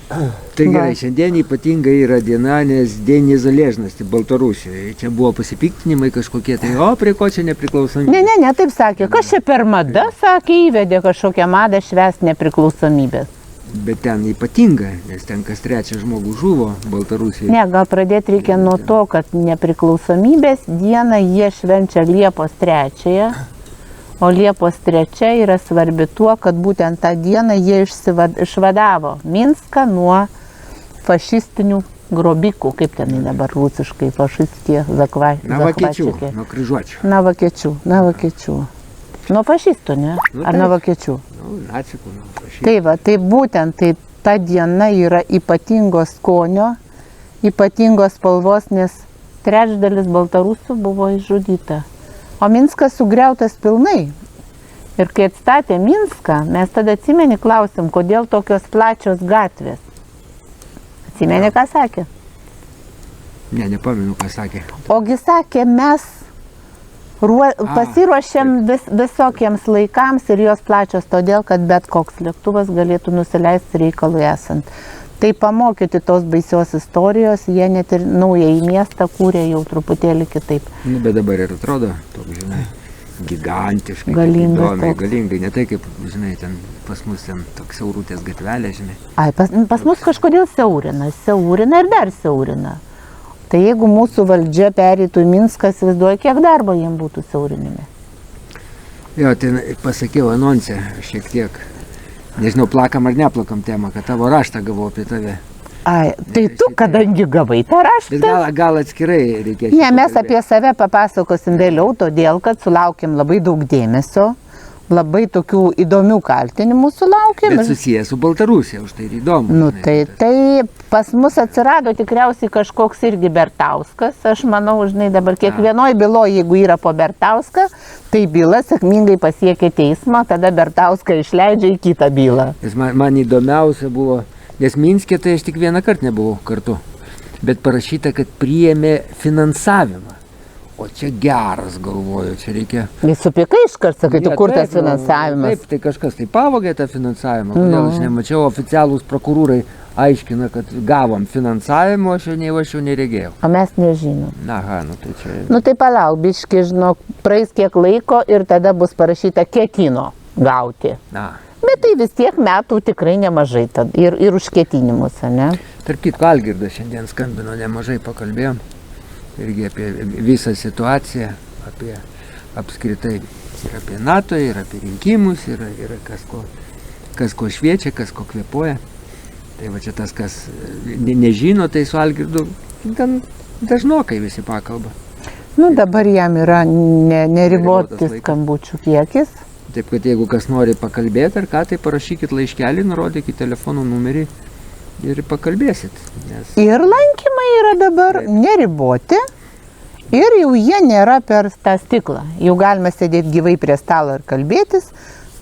Tai gerai, šiandien ypatingai yra diena, nes Dien Nезалежности Baltarusijoje. Čia buvo pasipiktinimai kažkokie, tai prie ko čia nepriklausomybė? Ne, taip sakė. Kas čia per mada, sakė, įvedė kažkokią madą švęst nepriklausomybės. Bet ten ypatinga, nes ten kas trečias žmogus žuvo Baltarusijoje. Ne, gal pradėti reikia nuo to, kad nepriklausomybės dieną jie švenčia Liepos 3. O Liepos 3 yra svarbi tuo, kad būtent tą dieną jie išvadavo Minską nuo fašistinių grobikų, kaip ten dabar rusiškai, fašistie Navakiečių, nuo kryžiuočių. Navakiečių. Nuo fašistų, ne? Ar navakiečių? Nacikų, nuo fašistų. Tai va, tai būtent tai ta diena yra ypatingos skonio, ypatingos spalvos, nes trečdalis baltarusių buvo išžudyta. O Minskas sugriautas pilnai. Ir kai atstatė Minską, mes tada atsimeni klausim, kodėl tokios plačios gatvės. Atsimeni, ką sakė? Ne, nepamenu, ką sakė. Ogi sakė, mes pasiruošėm visokiems laikams ir jos plačios todėl, kad bet koks lėktuvas galėtų nusileisti reikalui esant. Tai pamokyti tos baisios istorijos, jie net ir naują į miestą kūrė jau truputėlį kitaip. Bet dabar ir atrodo, toks, žinai, gigantiškai, galingai, ne tai kaip, žinai, ten pas mus ten toks siaurutės gatvelė, žinai. Pas mus kažkodėl siaurina ir dar siaurina. Tai jeigu mūsų valdžia pereitų į Minską, įsivaizduoju, kiek darbo jiem būtų siaurinime. Jo, ten pasakiau anonse šiek tiek. Nežinau, plakam ar neplakam temą, kad tavo raštą gavau apie tave. Tai tu, kadangi gavai tą raštą? Bet gal atskirai reikės. Ne, mes apie save papasakosim vėliau, todėl, kad sulaukėm labai daug dėmesio, labai tokių įdomių kaltinimų sulaukėm. Bet susijęs su Baltarusija, už tai ir įdomu. Nu, tai pas mus atsirado tikriausiai kažkoks irgi Bertauskas. Aš manau, žinai, dabar kiekvienoj byloje, jeigu yra po Bertauską, tai byla sėkmingai pasiekia teismą, tada Bertauską išleidžia į kitą bylą. Man įdomiausia buvo, nes Minske tai aš tik vieną kartą nebuvau kartu, bet parašyta, kad priėmė finansavimą. O čia geras, galvoju, čia reikia... Jis supykai iškart, sakai, tu kur tas finansavimas? Taip, tai kažkas tai pavogė tą finansavimą, kodėl aš nemačiau, oficialūs prokurūrai aiškina, kad gavom finansavimo, aš jau neregėjau. O mes nežinom. Aha, nu tai čia... Nu tai palauk, biški, žinok, praeis kiek laiko ir tada bus parašyta ketino gauti. Bet tai vis tiek metų tikrai nemažai ir už ketinimus, ne? Tarp kitko, Algirdas šiandien skambino, nemažai pakalbėjom. Irgi apie visą situaciją, apie apskritai ir apie NATO, ir apie rinkimus, ir kas ko šviečia, kas ko kvėpuoja. Tai va čia tas, kas nežino, tai su Algirdu gan dažnokai visi pakalba. Nu dabar jam yra neriboti skambučių kiekis. Taip, kad jeigu kas nori pakalbėti ar ką, tai parašykit laiškelį, nurodykit telefono numerį. Ir pakalbėsit. Ir lankymai yra dabar neriboti ir jau jie nėra per tą stiklą. Jau galima sėdėti gyvai prie stalo ir kalbėtis.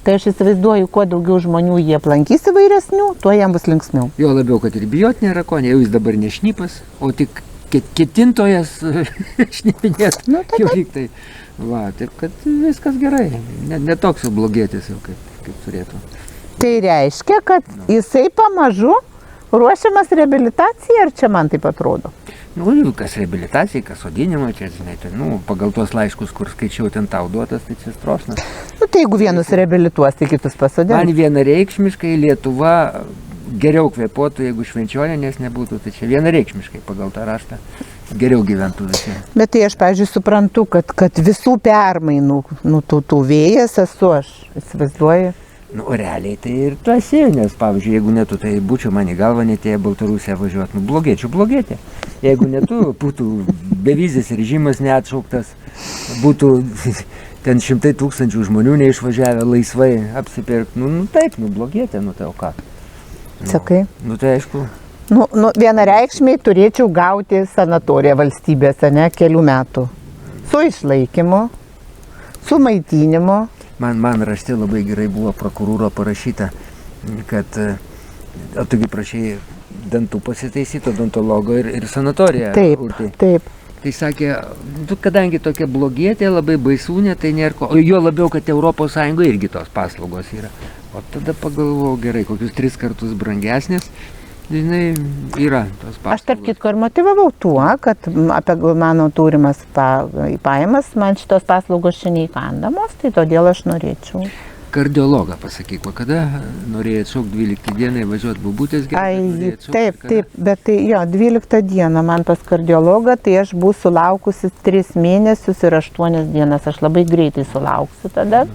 Tai aš įsivaizduoju, kuo daugiau žmonių jie aplankys įvairesnių, tuo jam bus linksmiau. Jo labiau, kad ir bijot nėra ko, jau jis dabar ne šnipas, o tik ketintojas šnipinės. Nu, jau lyg tai. Va, taip, kad viskas gerai. Ne toks jau blogėtis jau kaip turėtų. Tai reiškia, kad jisai pamažu ruošiamas reabilitacijai, ar čia man taip atrodo? Nu, kas reabilitacijai, kas sodinimo, čia, žinai, pagal tuos laiškus, kur skaičiau ten tau duotas, tai čia strosnas. Nu, tai jeigu vienus reabilituos, tai kitus pasodins. Man vienareikšmiškai Lietuva geriau kvėpuotų, jeigu Švenčionės nebūtų, tai čia vienareikšmiškai pagal tą raštą geriau gyventų visi. Bet tai aš, pavyzdžiui, suprantu, kad visų permainų, tų vėjas esu aš, įsivaizduoju. Nu, realiai tai ir tu esi, nes, pavyzdžiui, jeigu netu, tai būčiau man į galvą netėję Baltarusiją važiuoti. Nu, blogėti. Jeigu netu, būtų bevizis režimas neatšauktas, būtų ten 100 000 žmonių neišvažiavę laisvai apsipirkti. Nu, taip, blogėti, tai o ką? Sakai? Nu, tai aišku. Nu, vienareikšmiai turėčiau gauti sanatoriją valstybėse, ne, kelių metų. Su išlaikymu, su maitinimu. Man rašte labai gerai buvo prokuroro parašyta, kad tugi prašai dantų pasitaisyti, odontologo ir sanatoriją. Taip. Tai sakė, kadangi tokia blogietė, labai baisūnė, tai nėra ko. O jo labiau, kad Europos Sąjungoje irgi tos paslaugos yra. O tada pagalvojau, gerai, kokius 3 kartus brangesnės. Jinai yra tos paslaugos. Aš tarp kitko ir motivavau tuo, kad apie mano turimas pajamas man šitos paslaugos čia neįkandamos, tai todėl aš norėčiau. Kardiologą pasakyk, o kada norėjai atšaukti 12 dieną važiuoti bubutės Ai, taip, bet tai jo, 12 dieną man pas kardiologą, tai aš būsiu sulaukusi 3 mėnesius ir 8 dienas, aš labai greitai sulauksiu tada.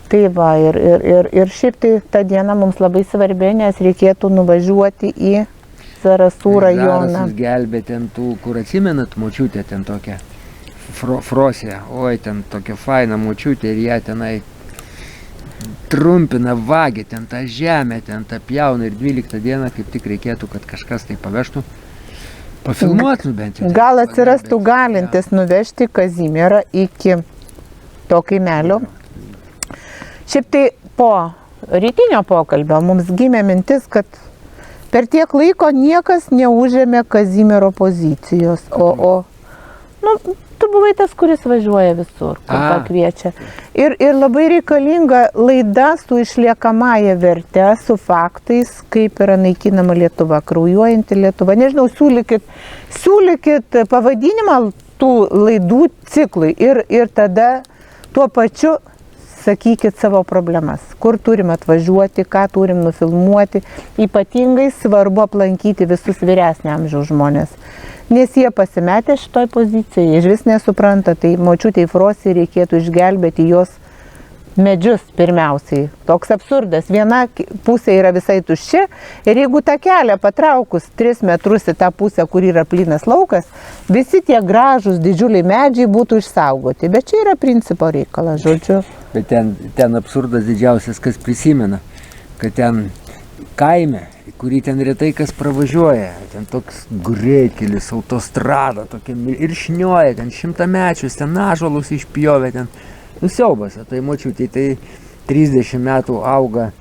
Tai va, ir šiaip tai ta diena mums labai svarbi, nes reikėtų nuvažiuoti į Zarasų rajoną. Zarasus gelbė ten tų, kur atsimenat, močiutė ten tokia, Frosė, oi, ten tokia faina močiutė ir ją tenai trumpina, vagė ten tą žemę, ten tą pjauna ir 12 dieną kaip tik reikėtų, kad kažkas tai pavežtų. Pafilmuotų bent jau. Gal atsirastų galintis nuvežti Kazimierą iki to kaimelio. Šiaip tai po rytinio pokalbio mums gimė mintis, kad per tiek laiko niekas neužėmė Kazimiero pozicijos, tu buvai tas, kuris važiuoja visur, kur pakviečia. Ir labai reikalinga laida su išliekamąja verte, su faktais, kaip yra naikinama Lietuva, kraujuojanti Lietuva. Nežinau, siūlykit pavadinimą tų laidų ciklui ir tada tuo pačiu sakykit savo problemas, kur turim atvažiuoti, ką turim nufilmuoti. Ypatingai svarbu aplankyti visus vyresnio amžiaus žmonės, nes jie pasimetė šitoj pozicijoje, iš vis nesupranta, tai močiutei Frosei reikėtų išgelbėti jos medžius pirmiausiai. Toks absurdas, viena pusė yra visai tuščia ir jeigu tą kelią patraukus 3 metrus į tą pusę, kur yra plynas laukas, visi tie gražūs didžiuliai medžiai būtų išsaugoti, bet čia yra principo reikalas, žodžiu. Bet ten absurdas didžiausias, kas prisimena, kad ten kaime, kurį ten retai kas pravažiuoja, ten toks greitkelis, autostrada, tokia, ir šnioja, ten 100-mečius, ten ąžuolus išpjovė, ten nusiaubas, tai močiutė, tai 30 metų auga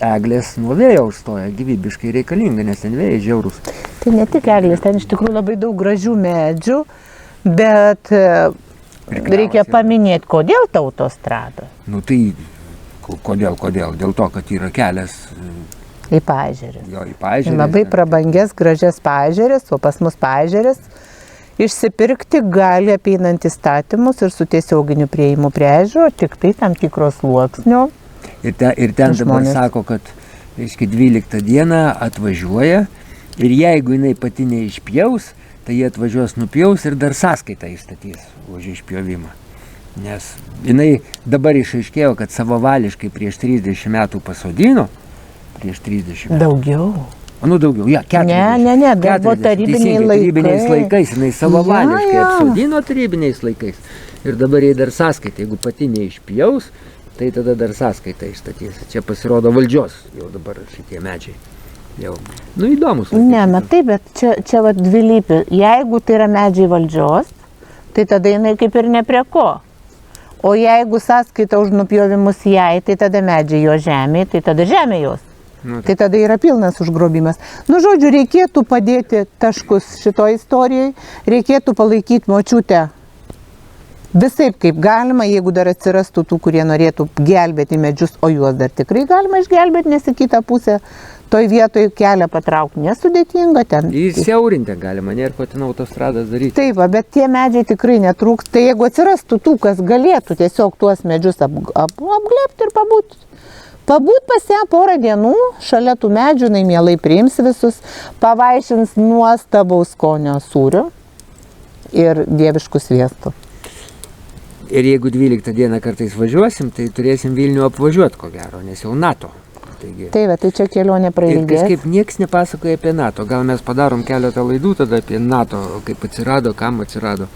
eglės nuo vėjo užstoja, gyvybiškai reikalinga, nes ten vėjai žiaurus. Tai ne tik eglės, ten iš tikrųjų labai daug gražių medžių, bet reikia paminėti, kodėl ta autostrada. Nu tai, kodėl? Dėl to, kad yra kelias į Paežerės. Jo, į Paežerės. Labai prabangės, gražias Paežerės, o pas mus Paežerės išsipirkti gali apeinant įstatymus ir su tiesioginiu priėjimu prie ežero, tik tai tam tikros sluoksnio. Ir ten dabar sako, kad 12 dieną atvažiuoja ir jeigu jinai pati neišpjaus, tai jie atvažiuos nupjaus ir dar sąskaitą įstatys už išpjovimą. Nes jinai dabar išaiškėjo, kad savavališkai prieš 30 metų pasodino, prieš 30 metų. Daugiau. Nu daugiau, 40. Ne, dar buvo tarybiniais laikais, jinai savavališkai apsodino tarybiniais laikais. Ir dabar jai dar sąskaitą, jeigu pati neišpjaus, tai tada dar sąskaitą išstatys. Čia pasirodo valdžios jau dabar šitie medžiai. Jau, įdomus. Ne, matai, bet čia va dvilypi. Jeigu tai yra medžiai valdžios, tai tada jinai kaip ir ne prie ko. O jeigu sąskaita už nupjovimus jai, tai tada medžiai jo žemė, tai tada žemė jos. Tai tada yra pilnas užgrobimas. Nu, žodžiu, reikėtų padėti taškus šitoj istorijai, reikėtų palaikyti močiutę visaip kaip galima, jeigu dar atsirastų tų, kurie norėtų gelbėti medžius, o juos dar tikrai galima išgelbėti, nes į kitą pusę toj vietoj kelią patraukti nesudėtinga ten. Įsiaurinti galima, nėra ko ten autostradas daryti. Taip, bet tie medžiai tikrai netrūks. Tai jeigu atsirastų tų, kas galėtų tiesiog tuos medžius apglėbti ir pabūt pas ją porą dienų, šalia tų medžių, jinai mielai priims visus, pavaišins nuostabaus skonio sūrių ir dieviškų sviestų. Ir jeigu 12 dieną kartais važiuosim, tai turėsim Vilnių apvažiuoti, ko gero, nes jau NATO. Taigi. Taip, tai čia kelionė prailgės. Ir kažkaip nieks nepasakoja apie NATO. Gal mes padarom keletą laidų tada apie NATO, kaip atsirado, kam atsirado.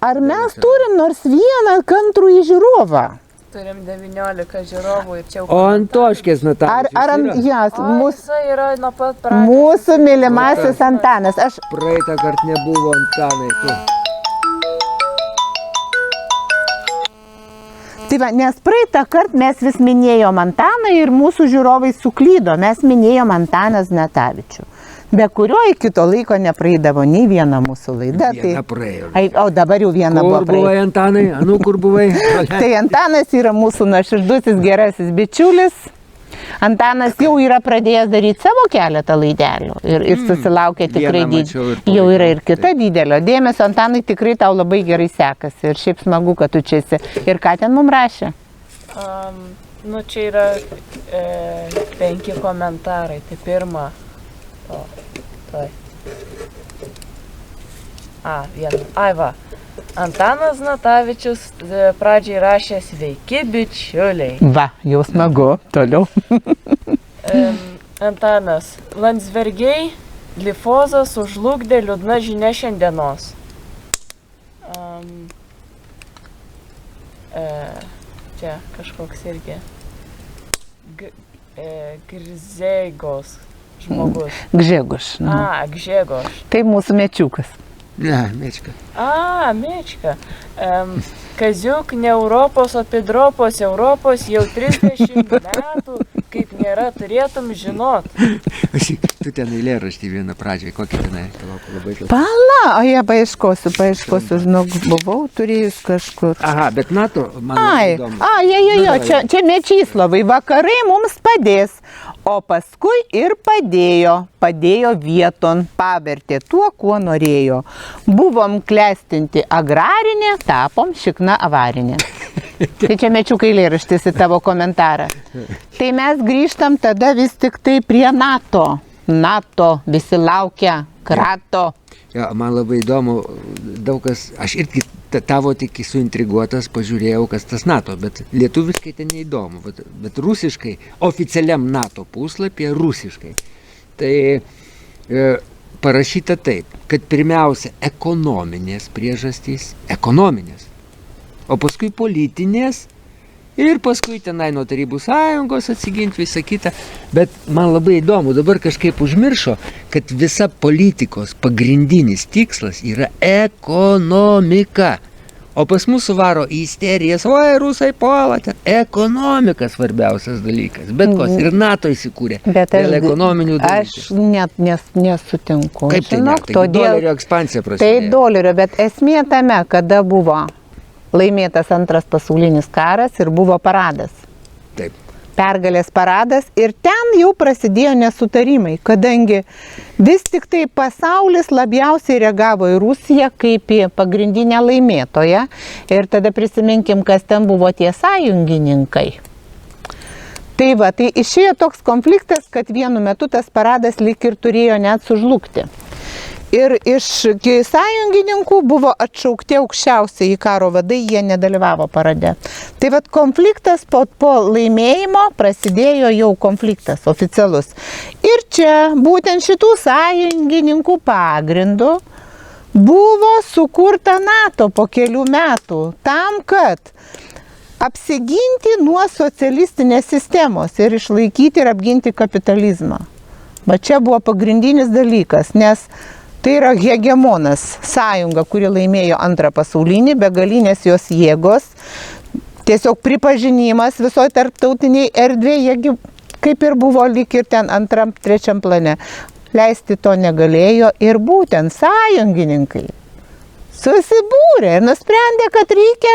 Ar mes turim nors vieną kantrų žiūrovą? Turim 19 žiūrovų ir čia jau... O Antoškės Natanas yra nuo pat pradžios. Mūsų mylimasis Antanas. Praeitą kartą nebuvo Antanai, tu. Tai va, nes praeitą kartą mes vis minėjom Antaną ir mūsų žiūrovai suklydo. Mes minėjom Antaną Znatavičių, be kurio iki to laiko nepraeidavo nei viena mūsų laida. Viena praėjo. O dabar jau viena buvo praeita. Kur buvai Antanai? Kur buvai? Tai Antanas yra mūsų nuoširdusis gerasis bičiulis. Antanas jau yra pradėjęs daryti savo keletą laidelių ir susilaukia tikrai Vieną mačiau ir jau yra ir palaikau. kita didelio dėmesio. Antanai, tikrai tau labai gerai sekasi ir šiaip smagu, kad tu čia esi. Ir ką ten mums rašė? Nu, čia yra 5 komentarai. Tai pirma. Vieną. Va. Antanas Natavičius pradžiai rašė sveiki bičiuliai. Va, jau smagu. Toliau. Antanas. Landsbergiai glifozą sužlugdė liūdna žinia šiandienos. Čia kažkoks irgi. Grzegos žmogus. Gžegoš. Gžegoš. Tai mūsų mečiukas. Ne, Mečka. Mečka. Kaziuk ne Europos, o Pidropos Europos jau 30 metų, kaip nėra, turėtum žinot. Tu ten eilėraštį vieną pradžiai, kokį tenai, labai klausiu. Pala, paieškosiu, žinok, buvau turėjus kažkur. Aha, bet NATO, man įdomu. Čia Mečyslavai, vakarai mums padės, o paskui ir padėjo vieton, pavertė tuo, kuo norėjo. Buvom klestinti agrarinė, tapom šikna avarinė. Tai čia Mečiukai eilėraštis į tavo komentarą. Tai mes grįžtam tada vis tik tai prie NATO. NATO visi laukia krato. Ja, man labai įdomu, daug kas, aš irgi tavo tik suintriguotas, pažiūrėjau, kas tas NATO, bet lietuviškai ten neįdomu, bet rusiškai, oficialiam NATO puslapyje rusiškai. Tai parašyta taip, kad pirmiausia ekonominės priežastys, o paskui politinės ir paskui tenai nuo Tarybų Sąjungos atsiginti visą kitą. Bet man labai įdomu, dabar kažkaip užmiršo, kad visa politikos pagrindinis tikslas yra ekonomika. O pas mus suvaro į isterijas, oi, rusai puola, ten ekonomika svarbiausias dalykas. Bet kos, ir NATO įsikūrė dėl ekonominių dalykų. Aš net nesutinku. Kaip tai ne? Tai dolerio ekspansija prasidėjo. Tai dolerio, bet esmė tame, kada buvo laimėtas antras pasaulinis karas ir buvo paradas. Taip. Pergalės paradas ir ten jau prasidėjo nesutarimai, kadangi vis tik tai pasaulis labiausiai reagavo į Rusiją kaip į pagrindinę laimėtoją ir tada prisiminkim, kas ten buvo tie sąjungininkai. Tai išėjo toks konfliktas, kad vienu metu tas paradas lyg ir turėjo net sužlugti. Ir iš sąjungininkų buvo atšaukti aukščiausiai karo vadai, jie nedalyvavo parade. Tai konfliktas po laimėjimo prasidėjo jau konfliktas oficialus. Ir čia būtent šitų sąjungininkų pagrindų buvo sukurta NATO po kelių metų tam, kad apsiginti nuo socialistinės sistemos ir išlaikyti ir apginti kapitalizmą. Va čia buvo pagrindinis dalykas, nes tai yra hegemonas, sąjunga, kuri laimėjo antrą pasaulinį, begalinės jos jėgos, tiesiog pripažinimas visoje tarptautiniai erdvėje, kaip ir buvo lyg ir ten antram, trečiam plane. Leisti to negalėjo ir būtent sąjungininkai susibūrė ir nusprendė, kad reikia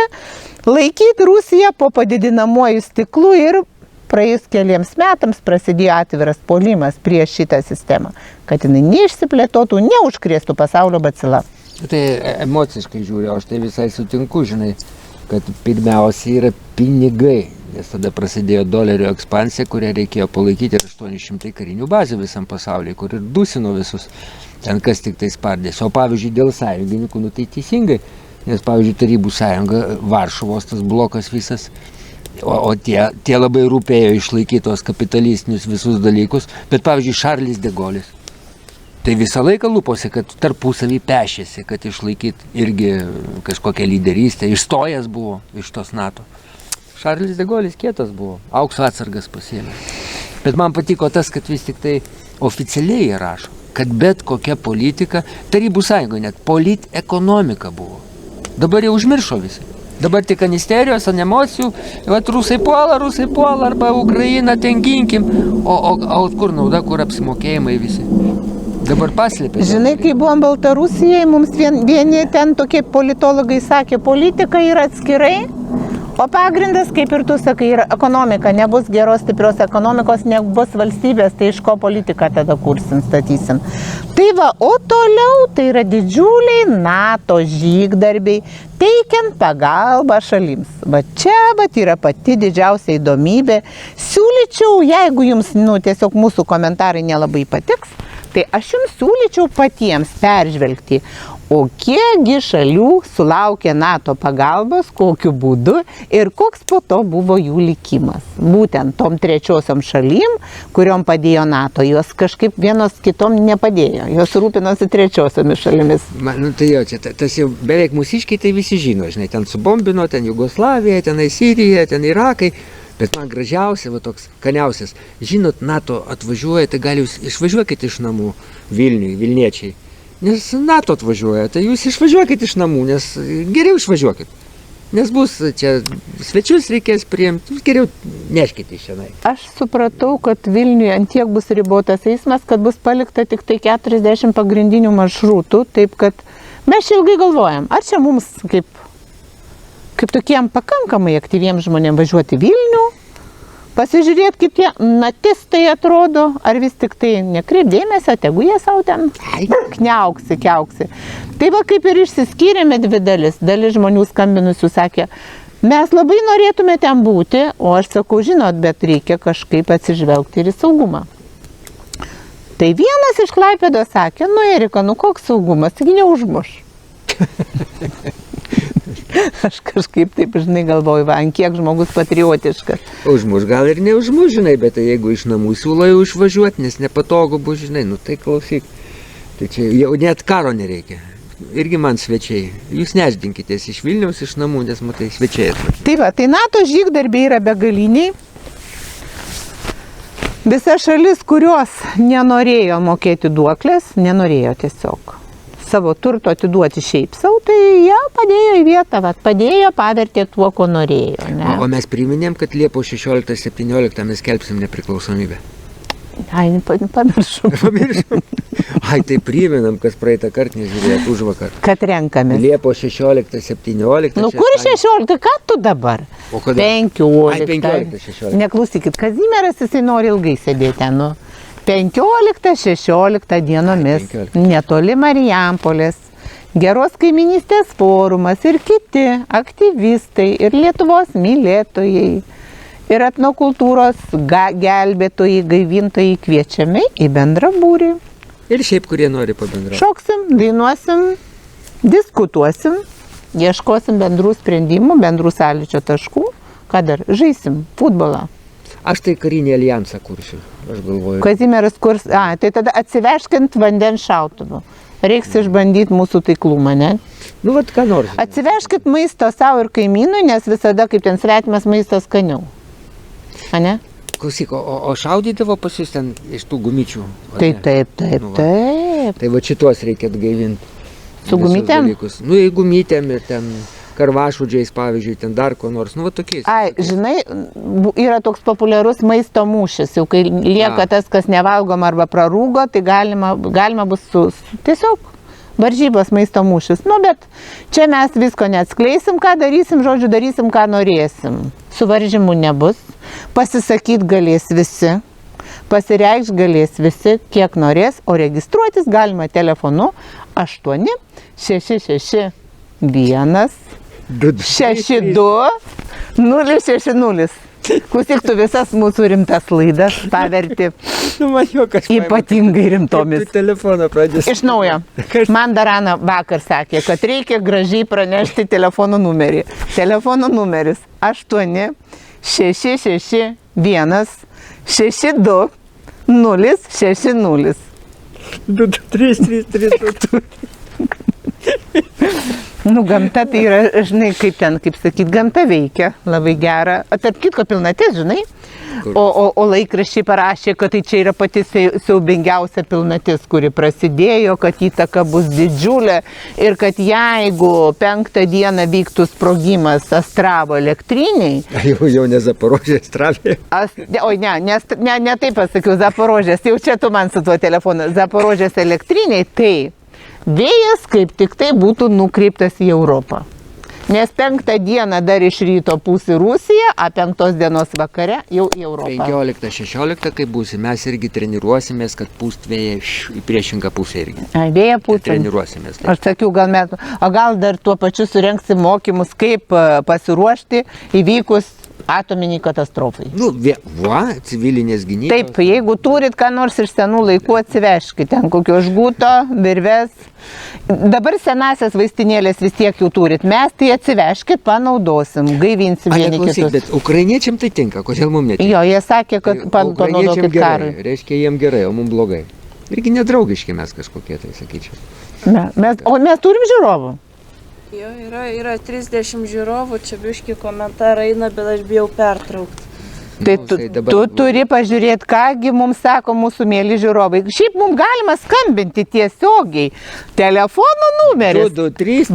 laikyti Rusiją po padidinamuoju stiklu ir praėjus keliems metams prasidėjo atviras puolimas prieš šitą sistemą, kad jinai neišsiplėtotų, neužkrėstų pasaulio bacila. Tai emociškai žiūriu, aš tai visai sutinku, žinai, kad pirmiausia yra pinigai, nes tada prasidėjo dolerio ekspansija, kurią reikėjo palaikyti ir 800 karinių bazių visam pasaulyje, kur ir dusino visus, ten kas tik tai spardėsi. O pavyzdžiui, dėl sąjungininkų, tai teisingai, nes pavyzdžiui, Tarybų Sąjunga, Varšuvos tas blokas visas, o tie labai rūpėjo išlaikyti tos kapitalistinius visus dalykus, bet pavyzdžiui, Šarlis de Golis, tai visą laiką lūposi, kad tarpusavį pešėsi, kad išlaikyti irgi kažkokią lyderystę, išstojęs buvo iš tos NATO. Šarlis de Golis kietas buvo, aukso atsargas pasiėmė. Bet man patiko tas, kad vis tik tai oficialiai rašo, kad bet kokia politika, Tarybų Sąjungoje net politekonomika buvo. Dabar jau užmiršo visi. Dabar tik kanisterijos, ant emocijų, rusai puola, arba Ukrainą ten ginkim, o kur nauda, kur apsimokėjimai visi. Dabar paslėpė. Žinai, kai buvom Baltarusijoje, mums vieni ten tokie politologai sakė, politika yra atskirai, O pagrindas, kaip ir tu sakai, yra ekonomika. Nebus geros, stiprios ekonomikos, nebus valstybės, tai iš ko politiką tada kursim, statysim. Tai va, o toliau tai yra didžiuliai NATO žygdarbiai, teikiant pagalbą šalims. Va čia yra pati didžiausia įdomybė. Siūlyčiau, jeigu jums tiesiog mūsų komentarai nelabai patiks, tai aš jums siūlyčiau patiems peržvelgti, o kiekgi šalių sulaukė NATO pagalbos, kokiu būdu ir koks po to buvo jų likimas. Būtent tom trečiosiom šalim, kuriom padėjo NATO, jos kažkaip vienos kitom nepadėjo, jos rūpinosi trečiosiomis šalimis. Man, tai jo, čia tas jau beveik mūsiškiai tai visi žino, žinai, ten subombino, ten Jugoslavija, ten Sirija, ten Irakai. Bet man gražiausia, va toks skaniausias, žinot, NATO atvažiuoja, tai gal jūs išvažiuokit iš namų Vilniui, Vilniečiai. Nes NATO atvažiuoja, tai jūs išvažiuokit iš namų, nes geriau išvažiuokit. Nes bus čia svečius reikės priimti, jūs geriau neškite iš šiandien. Aš supratau, kad Vilniuje antiek bus ribotas eismas, kad bus palikta tik tai 40 pagrindinių maršrutų, taip kad mes čia ilgai galvojam, ar čia mums kaip tokiem pakankamai aktyviems žmonėms važiuoti Vilnių, pasižiūrėti, kaip tie natistai atrodo, ar vis tik tai nekreip dėmesio, tegu jie savo ten kniauksi. Tai va, kaip ir išsiskyrėme dvi dalis. Dalis žmonių skambinusių sakė, mes labai norėtume ten būti, o aš sakau, žinot, bet reikia kažkaip atsižvelgti ir į saugumą. Tai vienas iš Klaipėdos sakė, Erika, koks saugumas, taigi neužmuš. Aš kažkaip taip, žinai, galvoju, ant kiek žmogus patriotiškas. Užmuš gal ir neužmuš, žinai, bet tai jeigu iš namų siūlo jau išvažiuoti, nes nepatogu bus, žinai, tai klausyk. Tai čia jau net karo nereikia. Irgi man svečiai. Jūs nešdinkitės iš Vilniaus, iš namų, nes matai, svečiai atvažiuoja. Tai va, tai NATO žygdarbiai yra begaliniai. Visa šalis, kurios nenorėjo mokėti duoklės, nenorėjo tiesiog savo turto atiduoti šiaip savo, tai jie padėjo į vietą, padėjo, pavertė tuo, ko norėjo. Ne? O mes priminėm, kad Liepos 16-17 mes skelbsim nepriklausomybę. Ai, pamiršau. Ai, tai priminam, kas praeitą kartą nežiūrėjot už vakar. Kad renkamės. Liepos 16-17. Kur 16? Ką tu dabar? O kada? 15. Ai, 15-16. Neklausykit, Kazimieras jisai nori ilgai sėdėti ten, 15-16 dienomis, netoli Marijampolės, Geros kaiminystės forumas ir kiti aktyvistai ir Lietuvos mylėtojai ir etnokultūros gelbėtojai, gaivintojai kviečiami į bendrą būrį. Ir šiaip, kurie nori pabendrauti. Šoksim, dainuosim, diskutuosim, ieškosim bendrų sprendimų, bendrų sąlyčio taškų, ką dar žaisim futbolą. Aš tai karinį alijansą kursiu, aš galvoju. Kazimieras kurs, tai tada atsivežkint vandens šautuvų. Reiks išbandyti mūsų taiklumą, ne? Nu, vat ką nors. Atsivežkit maisto savo ir kaimynui, nes visada kaip ten svetimas maistas skaniau. A ne? Klausyk, o šaudydavo pas jūs ten iš tų gumyčių? Taip. Tai va šitos reikia atgaivinti. Su gumytėm? Nu, į gumytėm ir ten karvašudžiais, pavyzdžiui, ten dar ko nors, nu, va tokiais. Ai, žinai, yra toks populiarus maisto mūšis, jau kai lieka tas, kas nevalgoma arba prarūgo, tai galima bus tiesiog varžybos maisto mūšis. Nu, bet čia mes visko neatskleisim, ką darysim, žodžiu, darysim, ką norėsim. Suvaržymų nebus, pasisakyt galės visi, pasireikš galės visi, kiek norės, o registruotis galima telefonu 8 661 62 060. Klausyk, tu visas mūsų rimtas laidas paverti ypatingai rimtomis. Tu telefoną pradėsi. Iš naujo. Man Darana vakar sakė, kad reikia gražiai pranešti telefono numerį. Telefono numeris 8 661 62 060. 2-3-3-3. Nu, gamta tai yra, žinai, kaip sakyt, gamta veikia labai gera. Tarp kitko pilnatis, žinai, o laikraščiai parašė, kad tai čia yra pati siaubingiausia pilnatis, kuri prasidėjo, kad įtaka bus didžiulė ir kad jeigu 5 dieną vyktų sprogimas Astravo elektriniai... Jau ne Zaporožės Astravė. Oi, ne taip pasakiau, Zaporožės, jau čia tu man su tuo telefonu, Zaporožės elektriniai, tai... Vėjas kaip tik tai būtų nukreiptas į Europą. Nes 5 dieną dar iš ryto pūs į Rusiją, o 5 dienos vakare jau į Europą. 15-16, kai būsim, mes irgi treniruosimės, kad pūst vėją į priešingą pusę irgi. Vėja pūs. Treniruosimės. Aš sakiau, gal dar tuo pačiu surengsim mokymus, kaip pasiruošti įvykus atominiai katastrofai. Nu, civilinės gynybos. Taip, jeigu turit ką nors iš senų laikų, atsiveškit ten kokio žguto, virves. Dabar senasias vaistinėlės vis tiek jau turit. Mes tai atsiveškit, panaudosim, gaivinsim vieni kitus. Bet ukrainiečiam tai tinka, kodėl mums netinka? Jo, jie sakė, kad panaudokit karui. Reiškia, jiem gerai, o mums blogai. Irgi nedraugiški mes kažkokie, tai sakyčiau. O mes turim žiūrovų. Jo, yra 30 žiūrovų, čia biški komentarai eina, bet aš bijau pertraukti. Tai tu turi pažiūrėti, kągi mums sako mūsų mėly žiūrovai. Šiaip mums galima skambinti tiesiogiai. Telefono numeris 2, 3,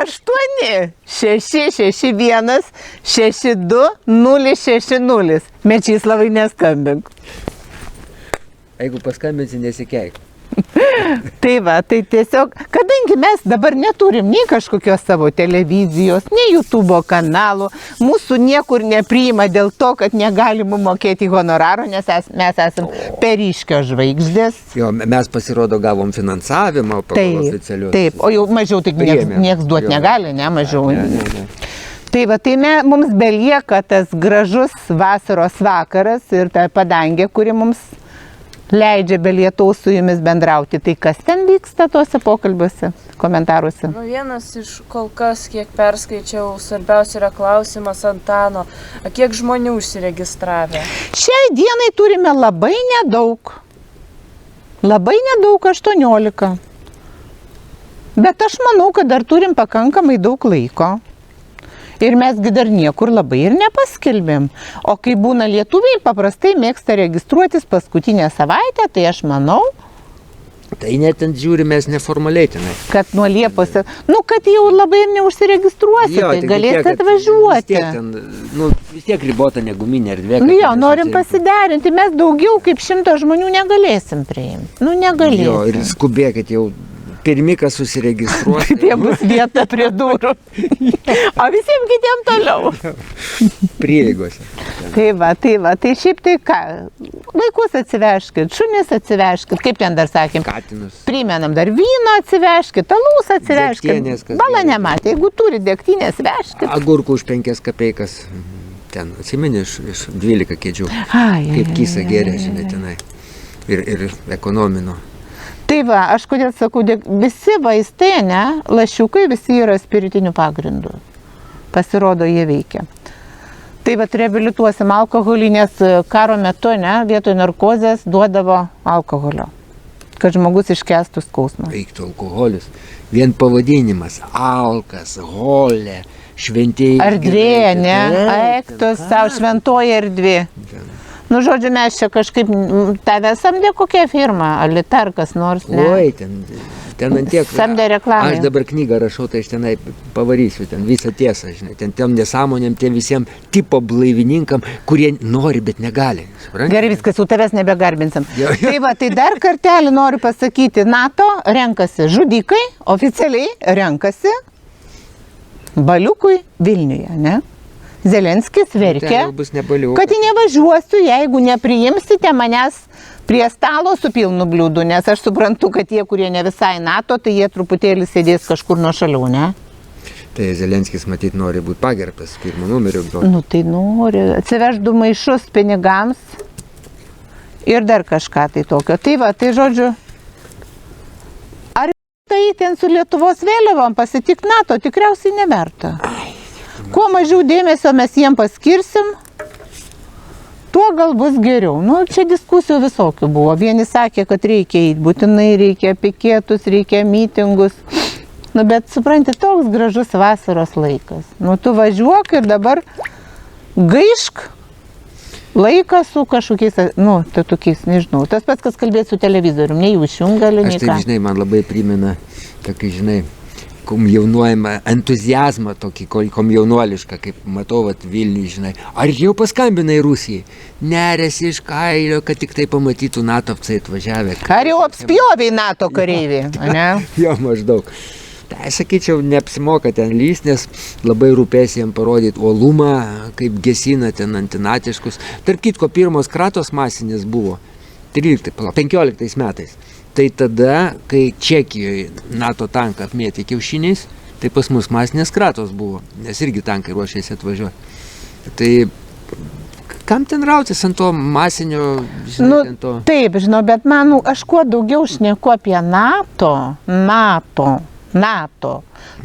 8 661 62 060. Mečyslavai, neskambink. Jeigu paskambinsi, nesikeik. Tai va, tai tiesiog, kadangi mes dabar neturim nei kažkokios savo televizijos, nei YouTube kanalų, mūsų niekur nepriima dėl to, kad negalim mokėti honoraro, nes mes esam periškio žvaigždės. Jo, mes pasirodo gavom finansavimą pagal oficialius. Taip, o jau mažiau tik nieks duoti negali, ne, mažiau. Ne. Tai va, tai mums belieka tas gražus vasaros vakaras ir ta padangė, kuri mums leidžia be lietaus su jumis bendrauti. Tai kas ten vyksta tuose pokalbiuose, komentaruose? Nu, vienas iš kol kas, kiek perskaičiau, svarbiausia yra klausimas Antano. Kiek žmonių užsiregistravę? Šiai dienai turime labai nedaug. Labai nedaug, 18. Bet aš manau, kad dar turim pakankamai daug laiko. Ir mesgi dar niekur labai ir nepaskelbėm. O kai būna lietuviai, paprastai mėgsta registruotis paskutinę savaitę, tai aš manau, tai net ant žiūrimės neformaliai tenai. Kad nuo Liepos, kad jau labai ir neužsiregistruosi, tai galėsite atvažiuoti. Vis tiek ribota neguminė erdvė. Jo, norim pasiderinti, mes daugiau kaip 100 žmonių negalėsim priimti. Negalėsim. Jo, ir skubėkit jau. Pirmi, kas susiregistruos. Tai bus vieta prie durų. O visiems kitiems toliau. Prieigose. Tai šiaip tai ką, vaikus atsiveškit, šunis atsiveškit, kaip ten dar sakėm. Katinus. Primenam dar vyno atsiveškit, alus atsiveškit. Bala nematė, jeigu turi degtinės, veškit. Agurkų už 5 kapeikas. Ten, atsimeni, iš 12 kėdžių. Kaip kysa gėrė, žinai, tenai. Ir ekonomino. Tai va, aš kodėl sakau, visi vaistai, lašiukai, visi yra spiritinių pagrindų. Pasirodo, jie veikia. Tai va, reabilituosim alkoholį, nes karo metu, vietoj narkozės duodavo alkoholio, kad žmogus iškęstų skausmą. Veiktų alkoholis. Vien pavadinimas. Alkas, holė, šventieji. Erdvė, Ektos, savo šventoji erdvė. Žodžiu, mes čia kažkaip tave samdė kokia firma, Alita ar kas nors, ne? Oi, ten ant tiek. Samdė reklamai. Aš dabar knygą rašau, tai aš tenai pavarysiu, ten visą tiesą, žinai, ten nesąmonėm, tiem visiems tipo blaivininkam, kurie nori, bet negali. Supranti? Gerai, viskas, jau tavęs nebegarbinsim. Tai va, tai dar kartelį noriu pasakyti, NATO renkasi žudikai, oficialiai renkasi baliukui Vilniuje, ne? Zelenskis verkia, kad nevažiuosiu, jeigu nepriimsite manęs prie stalo su pilnu bliūdu, nes aš suprantu, kad tie, kurie ne visai NATO, tai jie truputėlį sėdės kažkur nuo šalių, ne? Tai Zelenskis, matyt, nori būti pagerbtas pirmo numeriu. Tai nori, atsiveždu maišus pinigams ir dar kažką tai tokio. Tai va, tai žodžiu, ar tai ten su Lietuvos vėliavom pasitik NATO, tikriausiai neverta. Kuo mažiau dėmesio mes jiem paskirsim, tuo gal bus geriau. Čia diskusijų visokių buvo. Vieni sakė, kad reikia eiti, būtinai reikia piketus, reikia mitingus. Bet supranti, toks gražus vasaros laikas. Tu važiuok ir dabar gaišk laiką su kažkokiais, tokiais, nežinau. Tas pats, kas kalbėt su televizorium, nei jų išjungali, nei ką. Aš taip, žinai, man labai primena tokį, žinai, komjaunuojamą entuzijazmą tokį, komjaunuolišką, kaip matau, Vilniui, žinai. Ar jau paskambinai Rusijai? Nerėsi iš kailio, kad tik tai pamatytų NATO atvažiavę. Ar jau apspjoviai NATO kareiviai, ne? Jo, maždaug. Aš sakyčiau, neapsimoka ten lyst, nes labai rūpės jiem parodyti uolumą, kaip gesina ten antinatiškus. Tarp kitko, pirmos kratos masinės buvo 15 metais. Tai tada, kai Čekijoje NATO tanką apmėtė kiaušiniais, tai pas mus masinės kratos buvo, nes irgi tankai ruošėsi atvažiuoti. Tai kam ten rautis ant to masinio, žinai, ant to? Taip, žinau, bet manau, aš kuo daugiau šneku apie NATO,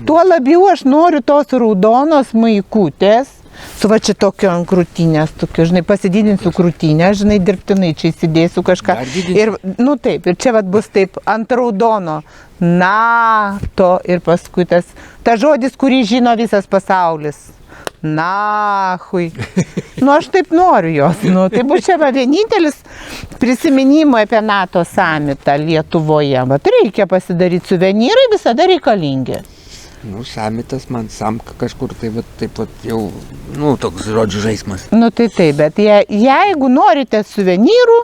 tuo labiau aš noriu tos raudonos maikutės, su va čia tokio ant krūtinės, tokio, žinai, pasididinsiu krūtinę, žinai, dirbtinai čia įsidėsiu kažką. Ir, nu taip, ir čia vat bus taip, ant raudono NATO ir paskui tas žodis, kurį žino visas pasaulis. Nahui. Nu, aš taip noriu jos. Nu, tai bus čia va vienintelis prisiminimai apie NATO samitą Lietuvoje. Bet reikia pasidaryti suvenyrai, visada reikalingi. Nu, samitas man samka kažkur, tai va, taip pat jau, nu, toks žodžių žaismas. Nu, tai taip, bet jeigu norite suvenyrų,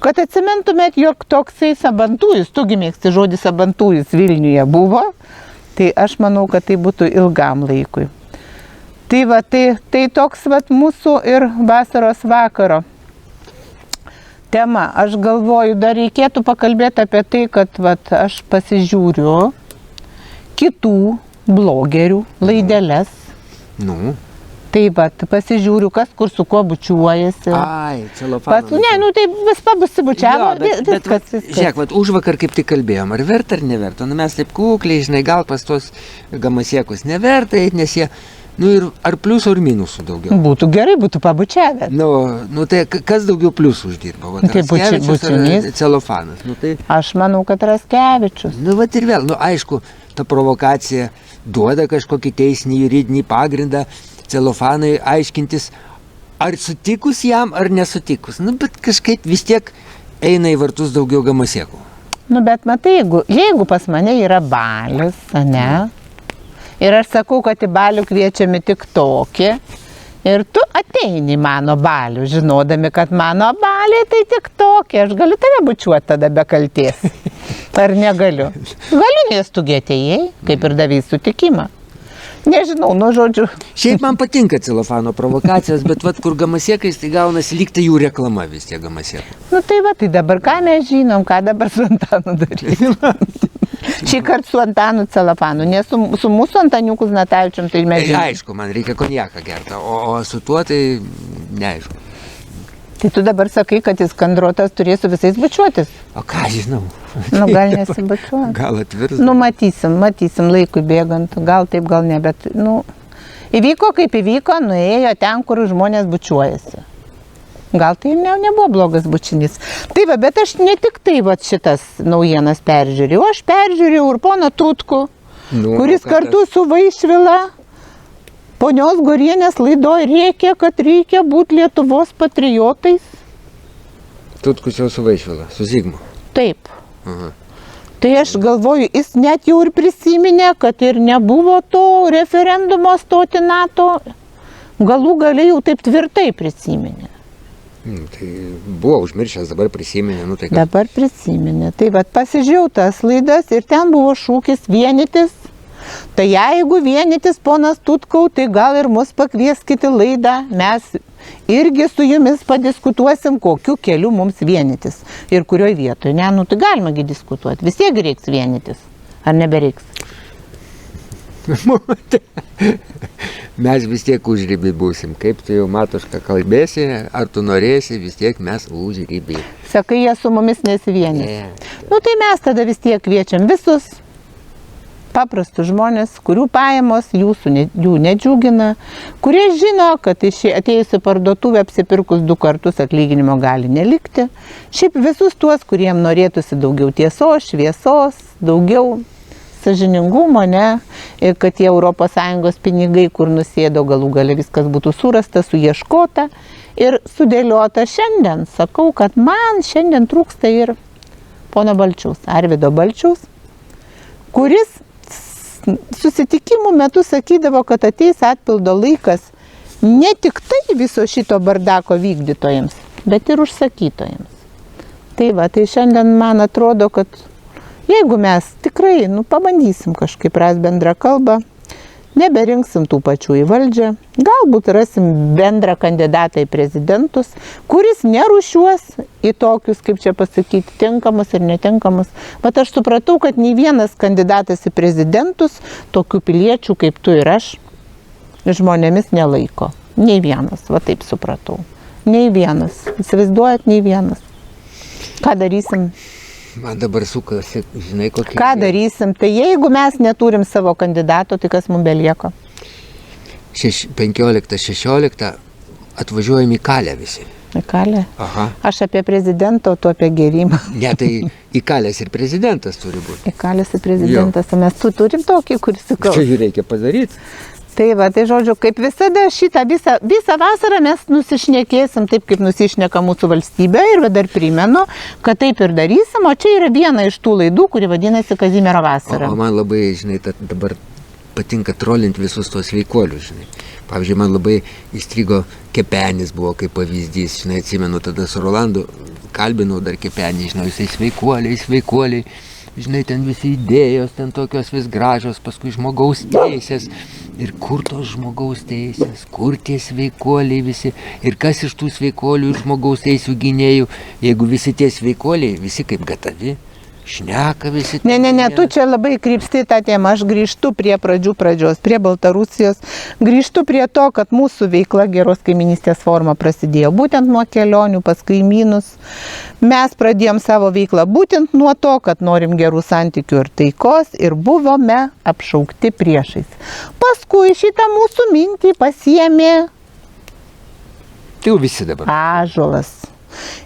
kad atsimintumėt, jog toksai Sabantujus, tugi mėgsti žodį Sabantujus Vilniuje buvo, tai aš manau, kad tai būtų ilgam laikui. Tai va, tai toks va mūsų ir vasaros vakaro tema. Aš galvoju, dar reikėtų pakalbėti apie tai, kad va, aš pasižiūriu kitų blogerių laideles. Nu. Tai va, pasižiūriu, kas kur su kuo bučiuojasi. Ai, celofanas. Ne, nu tai vis pabusibučiavo, viskas. Žiūrėk, vat, užvakar kaip tik kalbėjom, ar verta ar neverta. Nu, mes taip kukliai, žinai, gal pas tos gamasiekus neverta, nes jie, nu ir ar pliusų, ar minusų daugiau. Būtų gerai, būtų pabučiavę. Nu tai kas daugiau pliusų uždirba? Vat, Tai bučinys. Celofanas. Nu, tai... Aš manau, kad Raskevičius. Nu, vat ir vėl, nu aišku, ta provokacija duoda kažkokį teisinį, juridinį pagrindą celofanai aiškintis, ar sutikus jam, ar nesutikus. Nu, bet kažkaip vis tiek eina į vartus daugiau gamasiekų. Nu, bet matai, jeigu pas mane yra balius, ne? Ir aš sakau, kad į balių kviečiami tik tokie. Ir tu ateini į mano balių, žinodami, kad mano baliai tai tik tokie. Aš galiu tave bučiuoti tada be kalties. Ar negaliu? Galiu, nes tu atėjai, kaip ir davai sutikimą. Nežinau, nu žodžiu. Šiaip man patinka celofano provokacijos, bet vat kur gamasiekais, tai gaunasi lyg tai jų reklama vis tiek gamasiekų. Nu tai va, tai dabar ką mes žinom, ką dabar su Antanu daryti. Šį kartą su Antanu celofanu, nes su mūsų Antaniuku Znatavičium tai mes žinom. Aišku, man reikia konjaką gerti, o su tuo tai neaišku. Tai tu dabar sakai, kad jis kandrotas turės su visais bučiuotis. O ką žinau? Nu gal nesibučiuoja. Gal atvirs. Nu matysim laikui bėgant, gal taip, gal ne, bet, nu, įvyko kaip įvyko, nuėjo ten, kur žmonės bučiuojasi. Gal tai nebuvo blogas bučinys. Tai va, bet aš ne tik tai va šitas naujienas peržiūrėjau, aš peržiūrėjau ir poną Tutkų, kuris kartu su Vaišvila ponios Gorienės laidoj rėkė, kad reikia būti Lietuvos patriotais. Tutkus jau su Vaišvila, su Zigmu. Taip. Aha. Tai aš galvoju, jis net jau ir prisiminė, kad ir nebuvo to referendumo stoti NATO. Galų galiai jau taip tvirtai prisiminė. Tai buvo užmiršęs, dabar prisiminė. Nu, tai dabar prisiminė. Tai va, pasižiūrėjau tas laidas ir ten buvo šūkis vienytis. Tai jeigu vienytis, ponas Tutkau, tai gal ir mus pakvieskite laidą, mes irgi su jumis padiskutuosim, kokiu keliu mums vienytis ir kurioj vietoje. Ne, nu tai galimagi diskutuoti, vis tiek reiks vienytis, ar nebereiks? Mes vis tiek užribį būsim, kaip tu jau Matuška kalbėsi, ar tu norėsi, vis tiek mes užribį. Sakai, jie su mumis nesivienys. Ne. Nu tai mes tada vis tiek kviečiam visus paprastus žmonės, kurių pajamos jų nedžiugina, kurie žino, kad atėjus į parduotuvę apsipirkus 2 kartus atlyginimo gali nelikti. Šiaip visus tuos, kuriem norėtųsi daugiau tiesos, šviesos, daugiau sąžiningumo, ne, ir kad tie ES pinigai, kur nusėdo, galų gale viskas būtų surasta, suieškota ir sudėliota. Šiandien sakau, kad man šiandien trūksta ir pono Balčiaus, Arvydo Balčiaus, kuris susitikimų metu sakydavo, kad ateis atpildo laikas ne tik tai viso šito bardako vykdytojams, bet ir užsakytojams. Tai va, tai šiandien man atrodo, kad Jeigu mes tikrai, pabandysim kažkaip ras bendrą kalbą, neberinksim tų pačių į valdžią, galbūt rasim bendrą kandidatą į prezidentus, kuris nerūšiuos į tokius, kaip čia pasakyti, tinkamus ir netinkamus. Bet aš supratau, kad nei vienas kandidatas į prezidentus tokių piliečių kaip tu ir aš žmonėmis nelaiko. Nei vienas, va taip supratau. Nei vienas. Įsivaizduojat, nei vienas. Ką darysim? Man dabar sukasi, žinai, kokie... Ką darysim? Tai jeigu mes neturim savo kandidato, tai kas mums belieka? 15-16 atvažiuojam į Kalę visi. Į Kalę? Aha. Aš apie prezidentą, o tu apie gerimą. Ne, tai į Kalės ir prezidentas turi būti. Į Kalės ir prezidentas, o mes turim tokį, kuris įkals. Tai reikia padaryti. Tai va, tai žodžiu, kaip visada šitą visą vasarą mes nusišnekėsim taip, kaip nusišneka mūsų valstybė ir dar primenu, kad taip ir darysim, o čia yra viena iš tų laidų, kuri vadinasi Kazimiero vasara. O man labai, žinai, dabar patinka trolinti visus tos sveikuolius, žinai. Pavyzdžiui, man labai įstrigo Kepenis buvo kaip pavyzdys, žinai, atsimenu tada su Rolandu, kalbinau dar Kepenį, žinau, jisai sveikuoliai. Žinai, ten visi idėjos, ten tokios vis gražios, paskui žmogaus teisės. Ir kur tos žmogaus teisės, kur tie sveikuoliai visi, ir kas iš tų sveikuolių ir žmogaus teisų gynėjų, jeigu visi tie sveikuoliai, visi kaip gatavi, šneka visi. Ne, tu čia labai krypsti tą temą, aš grįžtu prie pradžios, prie Baltarusijos, grįžtu prie to, kad mūsų veikla geros kaiminystės forma prasidėjo būtent nuo kelionių pas kaimynus. Mes pradėjom savo veiklą būtent nuo to, kad norim gerų santykių ir taikos ir buvome apšaukti priešais. Paskui šitą mūsų mintį pasiėmė Tai jau visi dabar. Ąžuolas.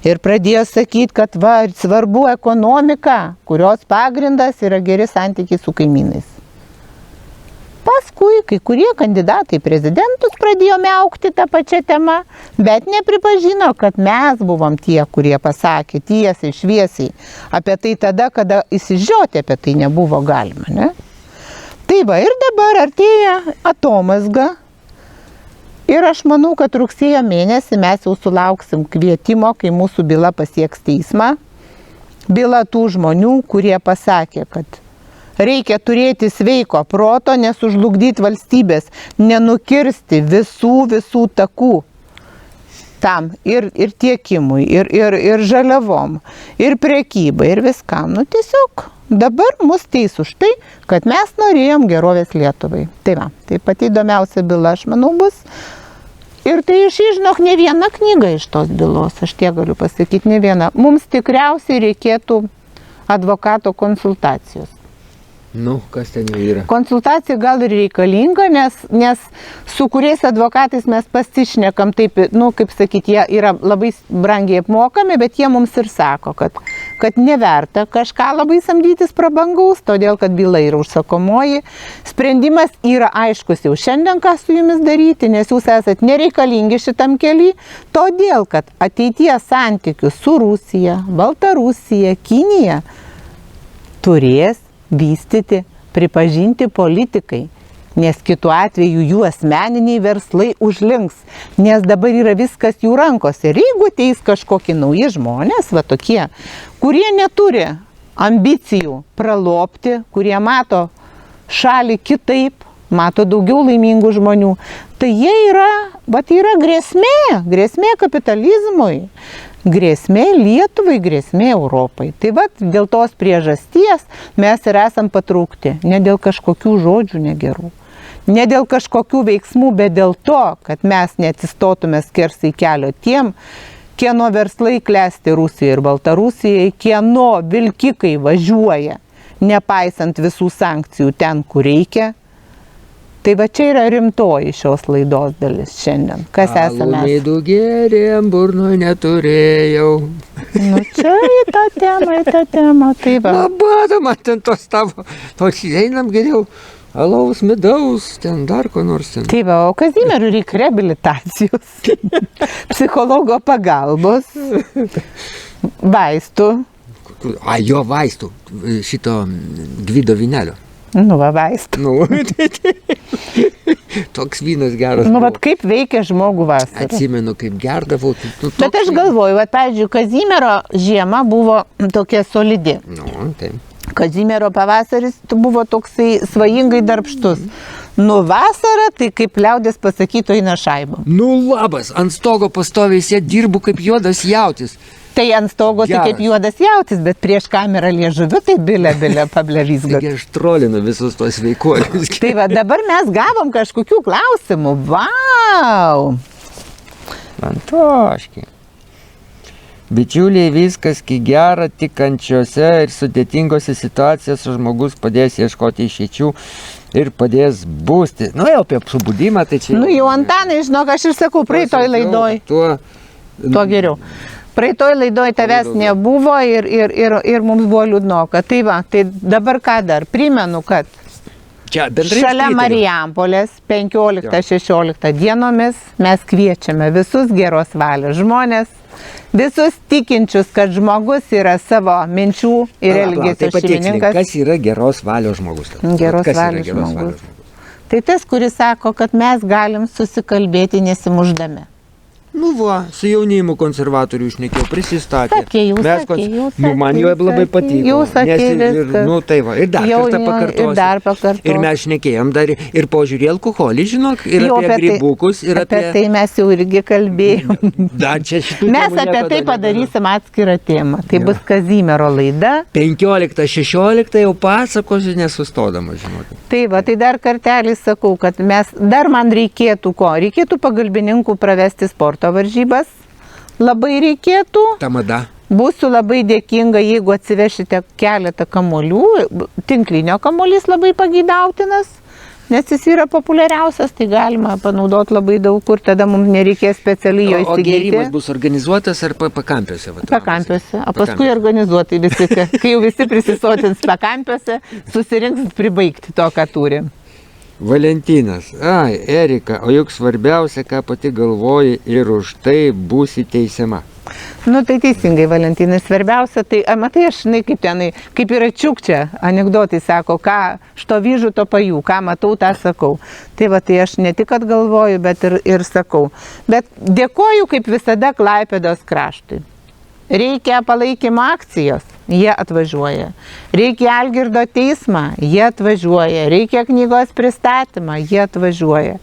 Ir pradėjo sakyti, kad svarbu ekonomika, kurios pagrindas yra geri santykiai su kaimynais. Paskui kai kurie kandidatai į prezidentus pradėjo miaukti tą pačią temą, bet nepripažino, kad mes buvom tie, kurie pasakė tiesiai, šviesiai apie tai tada, kada įsižioti apie tai nebuvo galima. Ne? Tai va, ir dabar artėja atomazga. Ir aš manau, kad rugsėjo mėnesį mes jau sulauksim kvietimo, kai mūsų byla pasieks teismą. Byla tų žmonių, kurie pasakė, kad reikia turėti sveiko proto, nesužlugdyti valstybės, nenukirsti visų takų tam ir tiekimui, ir žaliavom, ir prekybai, ir viskam. Tiesiog dabar mus teis už tai, kad mes norėjom gerovės Lietuvai. Tai va, tai pati įdomiausia byla, aš manau, bus. Ir tai žinok, ne viena knyga iš tos bylos, aš tiek galiu pasakyti, ne viena. Mums tikriausiai reikėtų advokato konsultacijos. Kas ten jau yra? Konsultacija gal ir reikalinga, nes su kuriais advokatais mes pasišnekam taip, kaip sakyti, jie yra labai brangiai apmokami, bet jie mums ir sako, kad neverta kažką labai samdytis prabangaus, todėl kad byla yra užsakomoji. Sprendimas yra aiškus jau šiandien, ką su jumis daryti, nes jūs esat nereikalingi šitam keliui, todėl kad ateities santykių su Rusija, Baltarusija, Kinija turės vystyti, pripažinti politikai, nes kitu atveju jų asmeniniai verslai užlinks, nes dabar yra viskas jų rankose. Ir jeigu ateis kažkokie nauji žmonės, va tokie, kurie neturi ambicijų pralopti, kurie mato šalį kitaip, mato daugiau laimingų žmonių, tai jie yra grėsmė kapitalizmui. Grėsmė Lietuvai, grėsmė Europai. Tai dėl tos priežasties mes ir esam patraukti. Ne dėl kažkokių žodžių negerų, ne dėl kažkokių veiksmų, bet dėl to, kad mes neatsistotume skersai kelio tiem, kieno verslai klesti Rusijai ir Baltarusijai, kieno vilkikai važiuoja, nepaisant visų sankcijų ten, kur reikia. Tai va čia yra rimtoji šios laidos dalis šiandien. Kas esame mes? Alumėdų gėrėm, burnoj neturėjau. Čia į tą temą, tai va. Labada, man ten tos tavo, einam geriau alaus, medaus, ten dar ko nors ten. Tai va, o Kazimierui reikia reabilitacijos, psichologo pagalbos, vaistų. Jo vaistų, šito Gvido vynelio. Vaistų. Toks vynas geras. Kaip veikia žmogų vasarą. Atsimenu, kaip gerdavau. Bet aš galvoju, pavyzdžiui, Kazimiero žiema buvo tokia solidi. Taip. Kazimiero pavasaris buvo toksai svajingai darbštus. Nu vasara, tai kaip liaudės pasakytų, eina šaibą. Nu labas, ant stogo pastoviai sėd, dirbu kaip juodas jautis. Tai ant stogo tai kaip juodas jautis, bet prieš kamerą liežuviu tai bilė pablevysgat. Taigi aš trolinu visus tos veikuolius. Tai va, dabar mes gavom kažkokių klausimų. Vau! Antoškiai. Bičiuliai, viskas gera, tik kančiose ir sudėtingose situacijose žmogus padės ieškoti išeičių ir padės būsti. Nu jau apie subudimą, tai čia... Nu jau Antanai, žinok, aš ir sakau, praeitoj laidoj. Tuo geriau. Praeitoj laidoj tavęs nebuvo ir mums buvo liūdnoka. Tai va, tai dabar ką dar? Primenu, kad šalia Marijampolės 15-16 dienomis mes kviečiame visus geros valios žmonės, visus tikinčius, kad žmogus yra savo minčių ir elgesio šeimininkas. Kas yra geros valios žmogus? Geros valios žmogus. Tai tas, kuris sako, kad mes galim susikalbėti nesimuždami. Nu va, su jaunimu konservatorių išnekėjau, prisistatė. Sakė, jūs Nu, man jau labai patiko. Jūs sakė viską. Nu, tai va, ir dar kartą pakartosiu. Ir dar pakartosiu. Ir mes šnekėjom dar ir požiūrį alkoholį, žinok, ir jau apie grybukus, ir apie... Apie tai mes jau irgi kalbėjom. Dar čia šitų mes apie tai padarysim atskirą temą. Tai bus Kazimiero laida. 15-16 jau pasakosiu nesustodama, žinokit. Tai va, tai dar kartelį sakau, kad dar man reikėtų ko? Reikėtų pagalbininkų pravesti sporto varžybas, labai reikėtų. Tamada. Būsiu labai dėkinga, jeigu atsivešite keletą kamuolių. Tinklinio kamuolys labai pageidautinas, nes jis yra populiariausias, tai galima panaudoti labai daug kur, tada mums nereikės specialiai jo įsigyti. O gėrimas bus organizuotas ar pakampiuose? Pakampiuose, o paskui organizuoti visi, kai jau visi prisisotins pakampiuose, susirinks pribaigti to, ką turi. Valentinas, Erika, o juk svarbiausia, ką pati galvoji ir už tai būsi teisiama. Nu tai teisingai, Valentinai, svarbiausia, tai, matai, aš, kaip yra čiukčia, anekdotai sako, ką što vyžu, to pajų, ką matau, tą sakau. Tai va, tai aš ne tik kad galvoju, bet ir sakau. Bet dėkoju, kaip visada, Klaipėdos kraštui. Reikia palaikymo akcijos, jie atvažiuoja. Reikia Algirdo teismą, jie atvažiuoja. Reikia knygos pristatymą, jie atvažiuoja.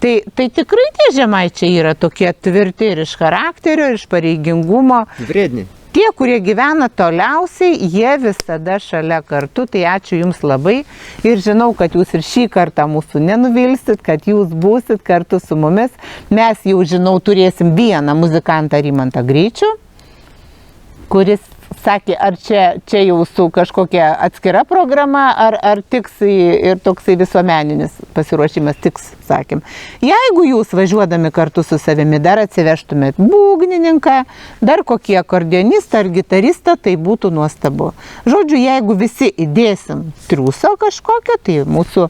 Tai tikrai tie žemaičiai yra tokie tvirti ir iš charakterio, ir iš pareigingumo. Vredni. Tie, kurie gyvena toliausiai, jie visada šalia kartu. Tai ačiū Jums labai ir žinau, kad Jūs ir šį kartą mūsų nenuvilsit, kad Jūs būsit kartu su mumis. Mes jau, žinau, turėsim vieną muzikantą Rimantą Greičių, kuris sakė, ar čia jau su kažkokia atskira programa, ar tiks ir toksai visuomeninis pasiruošimas tiks, sakėm. Jeigu jūs važiuodami kartu su savimi dar atsivežtumėt būgnininką, dar kokį akordeonistą ar gitaristą, tai būtų nuostabu. Žodžiu, jeigu visi įdėsim triūso kažkokio, tai mūsų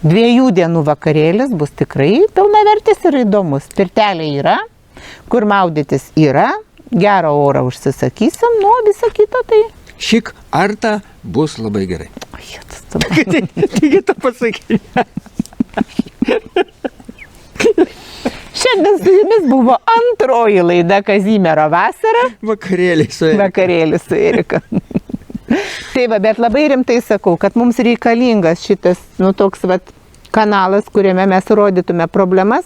2 dienų vakarėlis bus tikrai pilnavertis ir įdomus. Pirtelė yra, kur maudytis yra, gerą orą užsisakysim, nu, visą kitą tai... Šik arta bus labai gerai. Taigi to pasakyti. Šiandien su Jumis buvo antroji laida Kazimiero vasara. Vakarėlis su Erika. Vakarėlis su Erika. Tai va, bet labai rimtai sakau, kad mums reikalingas šitas, toks kanalas, kuriame mes rodytume problemas,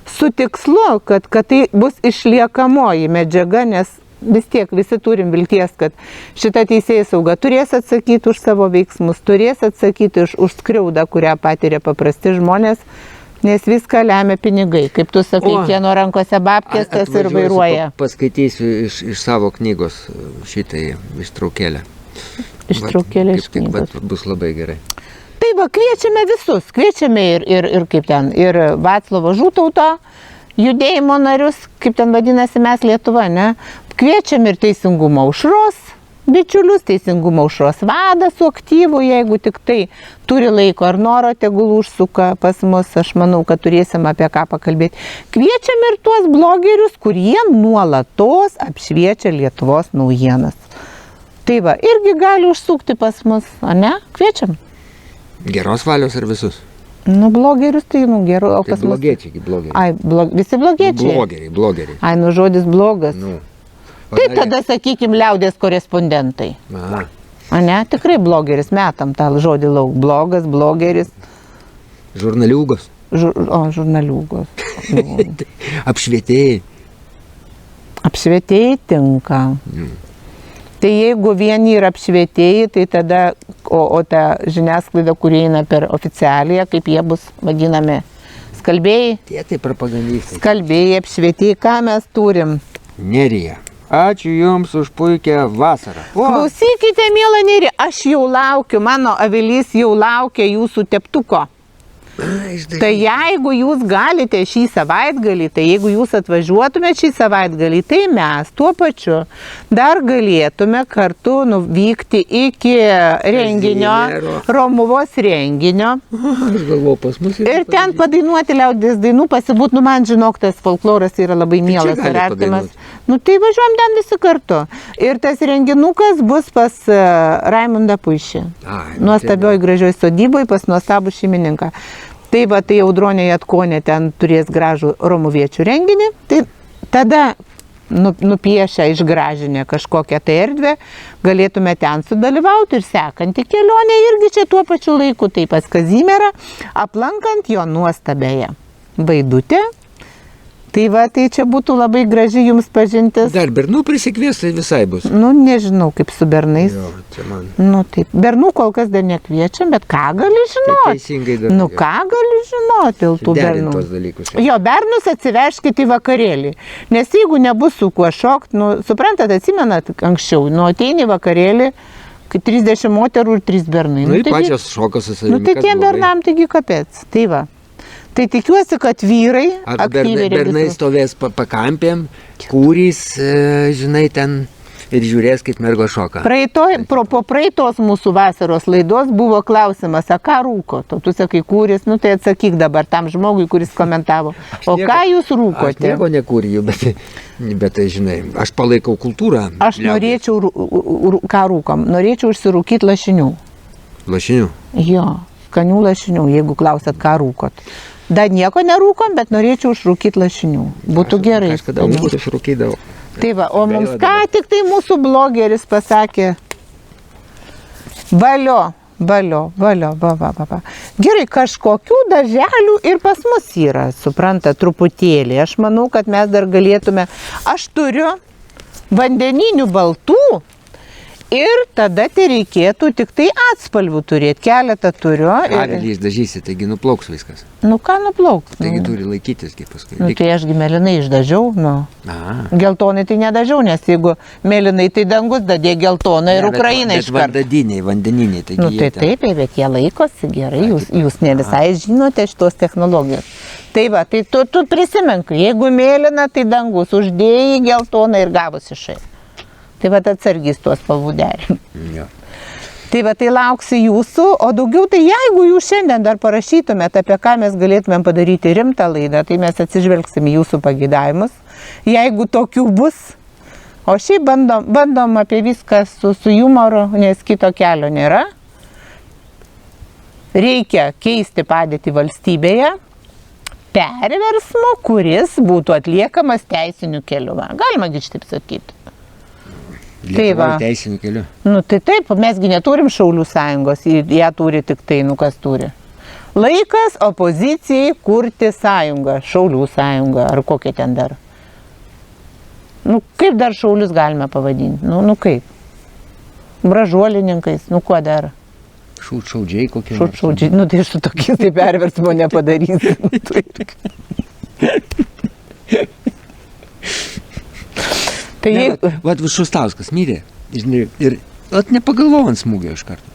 su tikslu, kad tai bus išliekamoji medžiaga, nes vis tiek visi turim vilties, kad šita teisėsauga turės atsakyti už savo veiksmus, turės atsakyti už skriaudą, kurią patiria paprasti žmonės, nes viską lemia pinigai. Kaip tu sakai, kieno rankose babkės, tas ir vairuoja. Paskaitysiu iš savo knygos šitai ištraukėlę. Ištraukėlę iš knygos. Bus labai gerai. Tai va, kviečiame visus, kviečiame ir kaip ten, ir Vaclovo Žūtauto judėjimo narius, kaip ten vadinasi mes Lietuva, ne? Kviečiame ir Teisingumo aušros bičiulius, Teisingumo aušros vadą su aktyvu, jeigu tik tai turi laiko ar noro, tegul užsuka pas mus, aš manau, kad turėsim apie ką pakalbėti. Kviečiame ir tuos blogerius, kurie nuolatos apšviečia Lietuvos naujienas. Tai va, irgi gali užsukti pas mus, o ne? Kviečiam. Geros valios ar visus? Nu, blogerius tai, geru, o tai pas mus... blogiečiai, blogeriai. Ai, visi blogiečiai? Blogeriai. Ai, žodis blogas. Nu. Tai tada, sakykime, liaudės korespondentai. Aha. A ne, tikrai blogeris, metam tą žodį lauk. Blogas, blogeris. Žurnaliūgos. Žurnaliūgos. Apšvietėjai. Apšvietėjai tinka. Tai jeigu vieni yra apšvietėjai, tai tada, o ta žiniasklaida, kurie eina per oficialiją, kaip jie bus vadinami, skalbėjai. Tie tai propagandistai. Skalbėjai, apšvietėjai, ką mes turim? Nerija. Ačiū Jums už puikią vasarą. Klausykite, mėla Nerija, aš jau laukiu, mano avilys jau laukia jūsų teptuko. Tai jeigu jūs galite šį savaitgalį, tai jeigu jūs atvažiuotumėte šį savaitgalį, tai mes tuo pačiu dar galėtume kartu nuvykti iki renginio, Romuvos renginio. Aš galvoju, pas mus ir ten padainuoti liaudies dainų, pasibūt, nu man žinok, tas folkloras yra labai mielas ir artimas. Nu tai važiuojam ten visi kartu. Ir tas renginukas bus pas Raimundą Puišį. Nuostabioj gražioj sodyboje pas nuostabų šeimininką. Tai va, tai Audronė Jatkonė ten turės gražų romuviečių renginį. Tai tada nupiešę, išgražinę kažkokią tai erdvę, galėtume ten sudalyvauti ir sekantį kelionę irgi čia tuo pačiu laiku, tai pas Kazimierą, aplankant jo nuostabėje Vaidutę. Tai va, tai čia būtų labai graži jums pažintis. Dar bernų prisikvies, tai visai bus. Nu, nežinau, kaip su bernais. Jo, čia man. Nu, taip. Bernų kol kas dar nekviečiam, bet ką gali žinoti? Tai teisingai dar. Nu, ką gali žinoti dėl tų bernų? Tuos dalykus. Jo, bernus atsivežkite į vakarėlį. Nes jeigu nebus su kuo šokt, nu, suprantat, atsimenat anksčiau, nu, ateini į vakarėlį, kai 30 moterų ir 3 bernai. Nu, ir pačios šokas su savimi. Nu, tai tiem bernam taigi kapец. Tai va. Tai tikiuosi, kad vyrai aktyviai bernai stovės pakampėm, kūrys, žinai, ten ir žiūrės, kaip mergo šoka. Po praeitos mūsų vasaros laidos buvo klausimas, ką rūko? Tu sakai kūris, nu tai atsakyk dabar tam žmogui, kuris komentavo. O ką jūs rūkote? Aš nieko nekūriju, bet tai, žinai, aš palaikau kultūrą. Aš norėčiau, ką rūkom? Norėčiau užsirūkyti lašinių. Lašinių? Jo, skanių lašinių, jeigu klausat, ką rūkot. Dar nieko nerūkom, bet norėčiau užrūkyti lašinių. Būtų gerai. Kažkada užrūkydavau. Tai va, o mums ką tik tai mūsų blogeris pasakė. Valio, va. Gerai, kažkokių darželių ir pas mus yra, supranta, truputėlį. Aš manau, kad mes dar galėtume. Aš turiu vandeninių baltų. Ir tada tai reikėtų tik tai atspalvių turėti, keletą turiu. Avilį išdažysi, taigi nuplauks viskas. Nu ką nuplauks? Taigi turi laikytis, kaip paskui. Nu tai aš mėlynai išdažiau, nu. Geltonai tai nedažiau, nes jeigu mėlynai tai dangus, dadė geltoną ir Ukrainą iškart. Bet vandeniniai, taigi nu tai taip, bet jie laikosi gerai, jūs ne visai žinote šitos technologijos. Tai va, tai tu prisimink, jeigu mėlyna, tai dangus, uždėjai geltoną ir gavosi šai. Tai va atsargys tuos spalvų derinti. Tai va tai lauksiu jūsų, o daugiau tai jeigu jūs šiandien dar parašytumėte, apie ką mes galėtumėm padaryti rimtą laidą, tai mes atsižvelgsim į jūsų pageidavimus, jeigu tokių bus. O šiaip bandom apie viską su jumoru, nes kito kelio nėra. Reikia keisti padėtį valstybėje, perversmo, kuris būtų atliekamas teisiniu keliu. Galima šitaip sakyti. Lietuvoj teisiniu keliu. Nu tai taip, mesgi neturim Šaulių sąjungos, ją turi tik tai, nu kas turi. Laikas opozicijai kurti sąjungą, Šaulių sąjungą, ar kokia ten dar. Nu kaip dar Šaulius galime pavadinti, nu kaip. Bražuolininkais, nu kuo dar. Šaudžiai kokie. Šaudžiai, nu tai su tokiais tai perversmo nepadarysi. Tai vat Šustauskas mirė, žinai, ir nepagalvojau ant smūgio iš karto.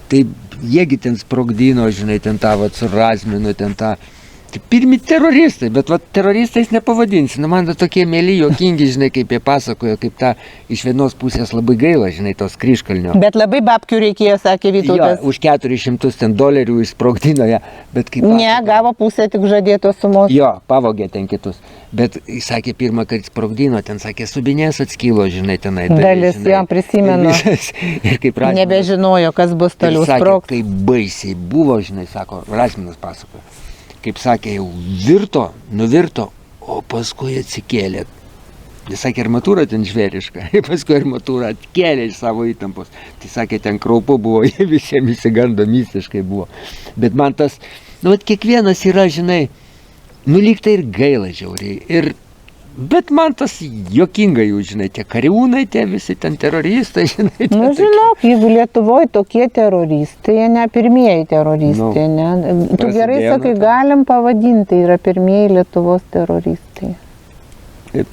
Tai jiegi ten sprogdino, žinai, ten tą su Razminu, ten tą. Tai pirmi teroristai, bet teroristais nepavadinsi. Nu, man tokie mėly, juokingi, žinai, kaip jie pasakojo, kaip tą iš vienos pusės labai gaila, žinai, tos Kryžkalnio. Bet labai babkių reikėjo, sakė Vytautas. Jo, už $400 išsprogdino ją. Ne, gavo pusę tik žadėtos sumos. Jo, pavogė ten kitus. Bet jis sakė, pirmą kartą sprogdino, ten sakė, subinės atskilo, žinai, tenai. Dalis, jo, prisimenu. Nebežinojo, kas bus toliau sprogt. Kaip baisiai buvo, žinai, sako, Razminas pasakojo. Kaip sakė, jau nuvirto, o paskui atsikėlė Jis sakė, armatūra ten žvėriška. Ir paskui armatūra atkėlė iš savo įtampos. Tai sakė, ten kraupu buvo, jie visiems įsigando, mistiškai buvo. Bet man tas, nu, vat kiekvienas yra, žinai, nu, lyg tai ir gaila žiauriai. Bet man tas juokinga jų, žinai, tie kariūnai, tie visi ten teroristai, žinai. Nu, žinok, jeigu Lietuvoje tokie teroristai, jie ne pirmieji teroristai, ne? Tu gerai sakai, galim pavadinti, tai yra pirmieji Lietuvos teroristai.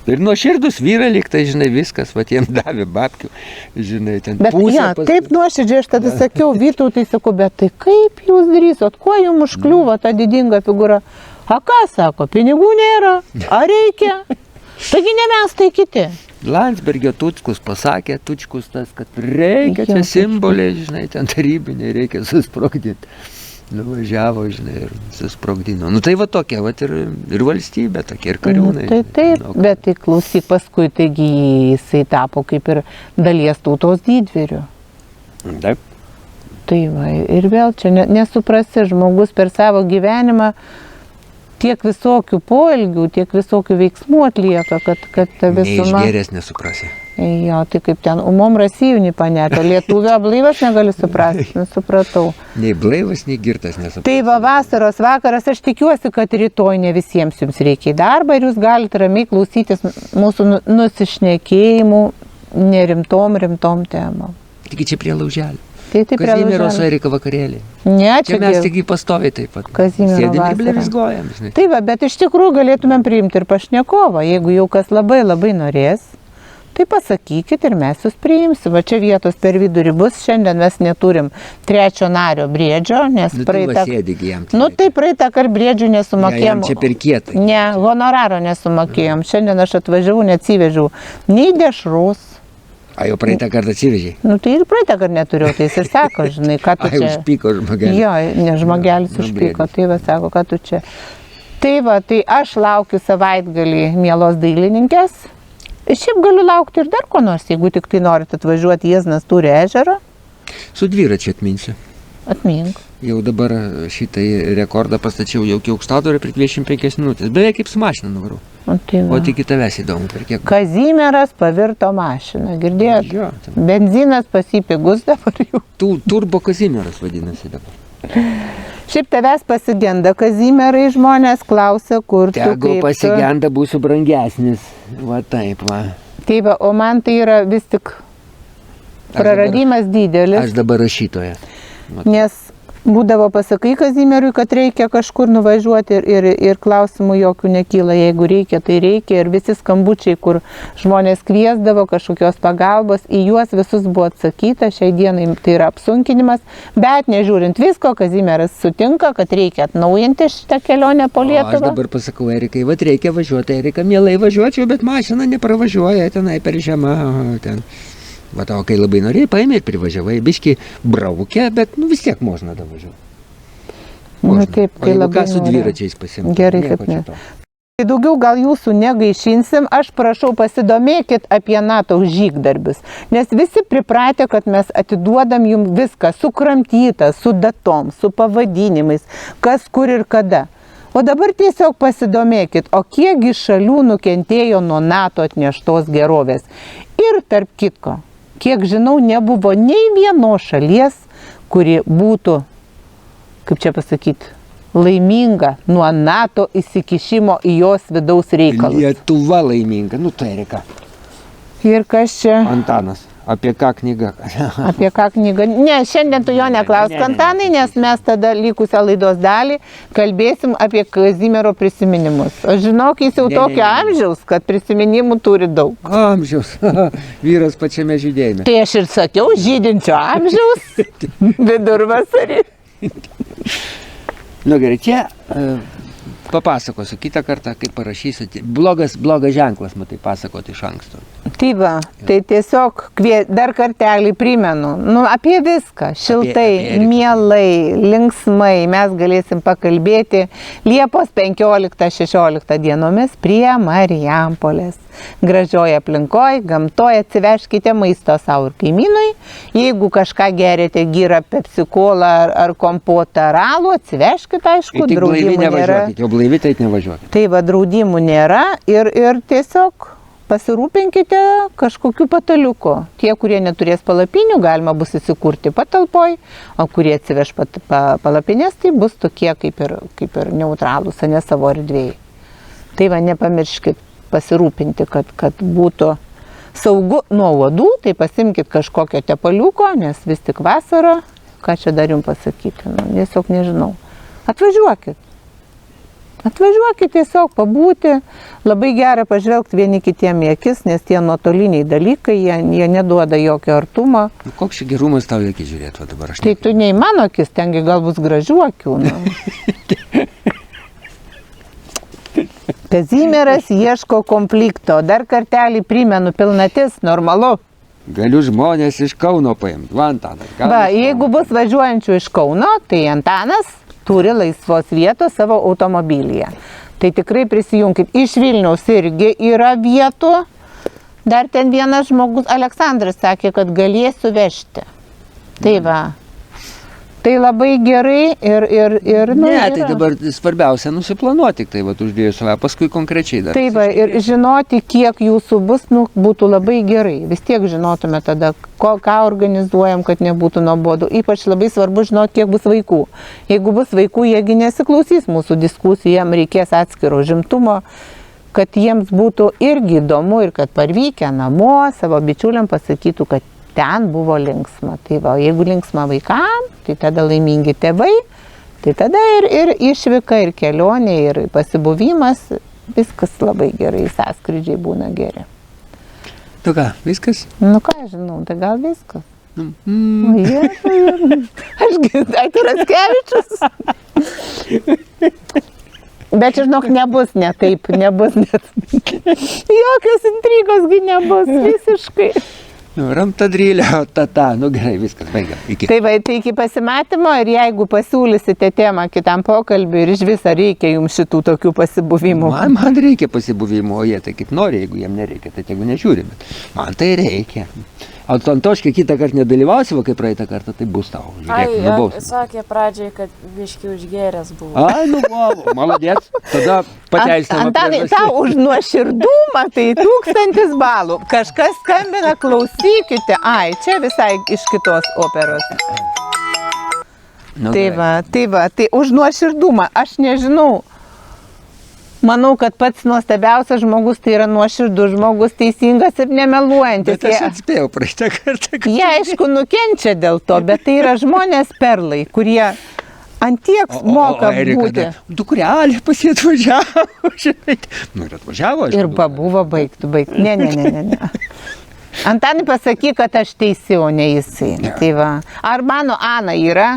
Ir nuoširdus vyrai, lyg tai, žinai, viskas, va, jiems davė babkių, žinai, ten Bet pusę. ja, taip nuoširdžiai, aš tada sakiau, Vytautai, sakau, bet tai kaip jūs drįsot, kuo jums užkliūva ta didinga figūra? A ką, sako, pinigų nėra, ar reikia? Taigi ne mes, tai kiti. Landsbergio Tučkus pasakė, Tučkus tas, kad reikia, čia simboliai, žinai, ten tarybiniai, reikia susprogdinti. Nuvažiavo, žinai, ir susprogdino. Nu tai va tokia, va ir valstybė, tokie ir kariūnai. Tai taip, bet tai klausyk, paskui taigi jisai tapo kaip ir dalies tautos didvyriu. Taip. Tai va, ir vėl čia nesuprasi, žmogus per savo gyvenimą tiek visokių poelgių, tiek visokių veiksmų atlieka, kad ta visuma... Neišgėrės nesuprasi. Jo, tai kaip ten umom rasijų nepaneto, lietuvio blaivas negali suprasti, nesupratau. Nei blaivas, nei girtas nesuprasi. Tai va vasaros vakaras, aš tikiuosi, kad rytoj ne visiems jums reikia į darbą ir jūs galite ramiai klausytis mūsų nusišnekėjimų rimtom temom. Tik čia prie lauželio. Tai prie Kazimiero su lauželio. Erika vakarėlį. Ne, Čia mes tik pastoviai taip pat. Kazimiero Sėdim ir vasara. blevizgojam, žinai. Tai va, bet iš tikrųjų galėtumėm priimti ir pašnekovą, jeigu jau kas labai norės. Tai pasakykit ir mes jūs priimsim. Va čia vietos per vidurį bus. Šiandien mes neturim trečio nario Briedžio, nes Nu, praeitą... jam. Nu tai praeitą kartą Briedžių nesumokėjom. Jam čia per kietai. Ne, honoraro nesumokėjom. Šiandien aš atvažiavau, neatsivežiau nei dešros. A jau praeitą kartą atsivežiai. Nu tai ir praeitą kartą neturiu, tai jis ir sako, žinai, ką tu Ai, čia... užpyko žmogelis. Jo, ne žmogelis Nu, užpyko, Briedis. tai va sako, ką tu čia... Tai va, tai aš laukiu savaitgalį mielos dailininkės. Šiaip galiu laukti ir dar ko nors, jeigu tik tai norit atvažiuoti, Jieznas turi ežerą. Su dviračiu atminsiu. Atmink. Jau dabar šitai rekordą pastačiau jau iki aukštadvario per 25 minutės. Beveik kaip su mašina nuvarau. O, tai O va. tik į tavęs įdomu, per kiek... Kazimieras pavirto mašiną, girdėjot? Jo, ten. Benzinas pasipigus dabar jau. Turbo Kazimieras vadinasi dabar. Šiaip tavęs pasigenda Kazimierai, žmonės klausia, kur tu Tegu kaip tu. pasigenda, būsiu brangesnis. Va taip, va. Tai va, o man tai yra vis tik praradimas didelis, Aš dabar rašytoja. nes būdavo pasakai Kazimierui, kad reikia kažkur nuvažiuoti ir klausimų jokių nekyla. Jeigu reikia, tai reikia. Ir visi skambučiai, kur žmonės kviesdavo kažkokios pagalbos, į juos visus buvo atsakyta. Šiai dienai tai yra apsunkinimas. Bet nežiūrint visko, Kazimieras sutinka, kad reikia atnaujinti šitą kelionę po O aš Lietuvą. dabar pasakau Erikai, va reikia važiuoti, Erika, mielai važiuočiau, bet mašina nepravažiuoja tenai per žemą. Ten. Va tau, kai labai norėjai, paėmė ir privažiavai, biški braukia, bet nu, vis tiek można davažiuoti. Nu, taip, O kai jeigu labai ką su nori. dviračiais pasimti. Gerai, kad ne. Tai daugiau gal jūsų negaišinsim, aš prašau pasidomėkit apie NATO žygdarbius, nes visi pripratę, kad mes atiduodam jums viską sukramtytą, su datom, su pavadinimais, kas kur ir kada. O dabar tiesiog pasidomėkit, o kiekgi šalių nukentėjo nuo NATO atneštos gerovės. Ir tarp kitko, kiek žinau, nebuvo nei vienos šalies, kuri būtų, kaip čia pasakyti, laiminga nuo NATO įsikišimo į jos vidaus reikalus. Lietuva laiminga, nu tai Erika. Ir kas čia? Antanas, apie ką knyga? Apie ką knyga? Ne, šiandien tu jo neklausk, Ne. Antanai, nes mes tada likusią laidos dalį kalbėsim apie Kazimiero prisiminimus. Aš žinok, jis jau Ne, tokio ne. amžiaus, kad prisiminimų turi daug. Amžiaus, vyras pačiame žydėjime. Tai aš ir sakiau, žydinčio amžiaus vidurvasarį. Nu gerai, čia papasakosiu kitą kartą, kaip parašysiu. Blogas ženklas, matai, pasakoti iš anksto. Tai va, tai tiesiog dar kartelį primenu, nu, apie viską, šiltai, apie Eriką. mielai, linksmai mes galėsim pakalbėti Liepos 15-16 dienomis prie Marijampolės. Gražioje aplinkoje, gamtoje, atsivežkite maisto savo ir kaimynui. Jeigu kažką gerėte, gyrą, pepsikolą ar kompotą ar alų, atsivežkite, aišku, Tik blaivi draudimų nėra. nevažiuokit, jau blaivi tai nevažiuokit. Tai va, draudimų nėra ir tiesiog pasirūpinkite kažkokiu pataliuku. Tie, kurie neturės palapinių, galima bus įsikurti patalpoj, o kurie atsiveš palapinės, tai bus tokie kaip ir neutralūs, ne savo erdvėjai. Tai va, nepamirškit pasirūpinti, kad būtų saugu nuo uodų, tai pasimkit kažkokio tepaliuko, nes vis tik vasara, ką čia dar jums pasakyti, tiesiog nežinau. Atvažiuokit tiesiog pabūti, labai gera pažvelgti vieni kitiem į akis, nes tie nuotoliniai dalykai, jie neduoda jokio artumo. Koks čia gerumas tau į akis žiūrėti, o dabar aš Tai tu ne į mano akis, tengi gal bus gražių akių. Kazimieras ieško konflikto. Dar kartelį primenu, pilnatis, normalu. Galiu žmonės iš Kauno paimti. Va, Antanas. Va, jeigu bus važiuojančių iš Kauno, tai Antanas turi laisvos vietos savo automobilyje. Tai tikrai prisijunkit. Iš Vilniaus irgi yra vietų. Dar ten vienas žmogus, Aleksandras, sakė, kad galėsiu vežti. Tai va. Tai labai gerai ir ne, tai dabar svarbiausia nusiplanuoti, tik tai va, uždėjus save, paskui konkrečiai dar. Tai va, ir žinoti, kiek jūsų bus, būtų labai gerai. Vis tiek žinotume tada, ką organizuojam, kad nebūtų nuobodu. Ypač labai svarbu žinoti, kiek bus vaikų. Jeigu bus vaikų, jiegi nesiklausys mūsų diskusijų, jiems reikės atskiro žimtumo, kad jiems būtų irgi įdomu ir kad parvykę namo savo bičiuliam pasakytų, kad ten buvo linksma. Tai va, jeigu linksma vaikam, tai tada laimingi tėvai, tai tada ir išvyka, ir kelionė, ir pasibuvimas, viskas labai gerai, sąskrydžiai būna geri. Tu ką, viskas? Nu ką, žinau, tai gal viskas. Ašgi, Raskevičius. Bet žinok, nebus ne taip, nebus net. Jokios intrigosgi nebus, visiškai. Ramtadrylė, tata, gerai, viskas, baigiam. Iki. Tai va, tai iki pasimatymo ir jeigu pasiūlysite temą kitam pokalbiui ir iš viso reikia jums šitų tokių pasibuvimų. Man reikia pasibuvimų, o jie tai kaip nori, jeigu jiem nereikia, tai tegu nežiūri, bet man tai reikia. O tu Antoškė kitą kartą nedalyvausi, va kaip praeitą kartą, tai bus tau. Žiūrėk, sakė pradžiai, kad biški užgėręs buvo. Ai, buvo, malodėt, tada pateisinama. Antanai, tau už nuoširdumą tai 1000 balų. Kažkas skambina, klausykite. Ai, čia visai iš kitos operos. Tai va, tai už nuoširdumą, aš nežinau. Manau, kad pats nuostabiausias žmogus tai yra nuoširdus žmogus, teisingas ir nemeluojantis. Bet aš atspėjau praeitą kartą. Jie aišku nukenčia dėl to, bet tai yra žmonės perlai, kurie antiek moka būti. Dukrelė pas jį atvažiavo, žinai. Ir atvažiavo. Ir pabuvo baigtų. Ne. Antanai pasakyk, kad aš teisi, o ne jisai. Ja. Tai va. Ar mano Ana yra?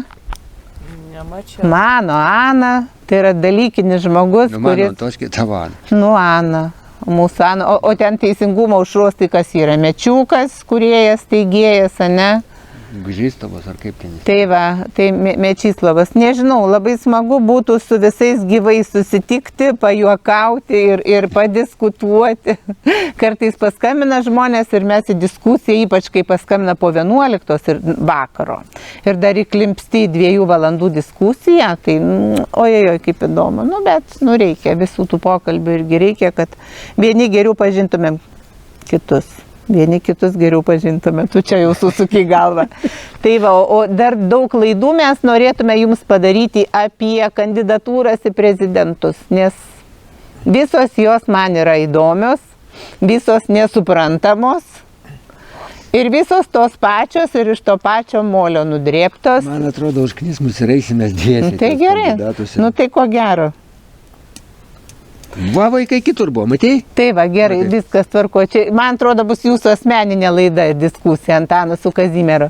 Nemačiau. Mano Ana. Tai yra dalykinis žmogus, kuris... kuris... Mano Antoškė tavo Ana. Ana. Mūsų Ana. O ten teisingumo aušros, tai kas yra? Mečiukas, kūrėjas, steigėjas, ane? Gžystovas ar kaip ten. Tai va, tai Mečislavas. Nežinau, labai smagu būtų su visais gyvais susitikti, pajuokauti ir padiskutuoti. Kartais paskambina žmonės ir mes į diskusiją, ypač kai paskambina po 11 ir vakaro. Ir dar įklimpsti į 2 valandų diskusiją, tai ojoj, kaip įdomu. Bet reikia visų tų pokalbių irgi reikia, kad vieni geriau pažintumėm kitus. Vieni kitus geriau pažintume, tu čia jau susuki galvą. Tai va, o dar daug klaidų mes norėtume jums padaryti apie kandidatūras į prezidentus, nes visos jos man yra įdomios, visos nesuprantamos ir visos tos pačios ir iš to pačio molio nudrėptos. Man atrodo, užknis mus ir eisimės dviesi. Tai gerai, tai ko gero. Va, vaikai kitur buvo, matei? Tai va, gerai, viskas tvarko. Čia, man atrodo, bus jūsų asmeninė laida ir diskusija Antano su Kazimieru.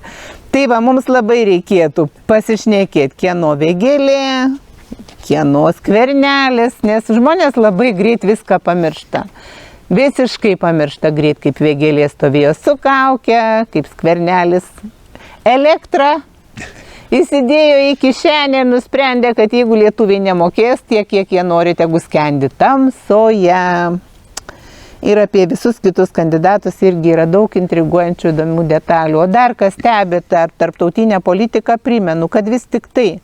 Tai va, mums labai reikėtų pasišnekėti, kieno Vėgėlė, kieno Skvernelis, nes žmonės labai greit viską pamiršta. Visiškai pamiršta greit, kaip Vėgėlė stovėjo su kauke, kaip Skvernelis elektrą įsidėjo į kišenę ir nusprendė, kad jeigu lietuviai nemokės tiek, kiek jie nori, tegu skendi tamsoje. Ir apie visus kitus kandidatus irgi yra daug intriguojančių įdomių detalių. O dar kas stebit ar tarptautinę politiką, primenu, kad vis tik tai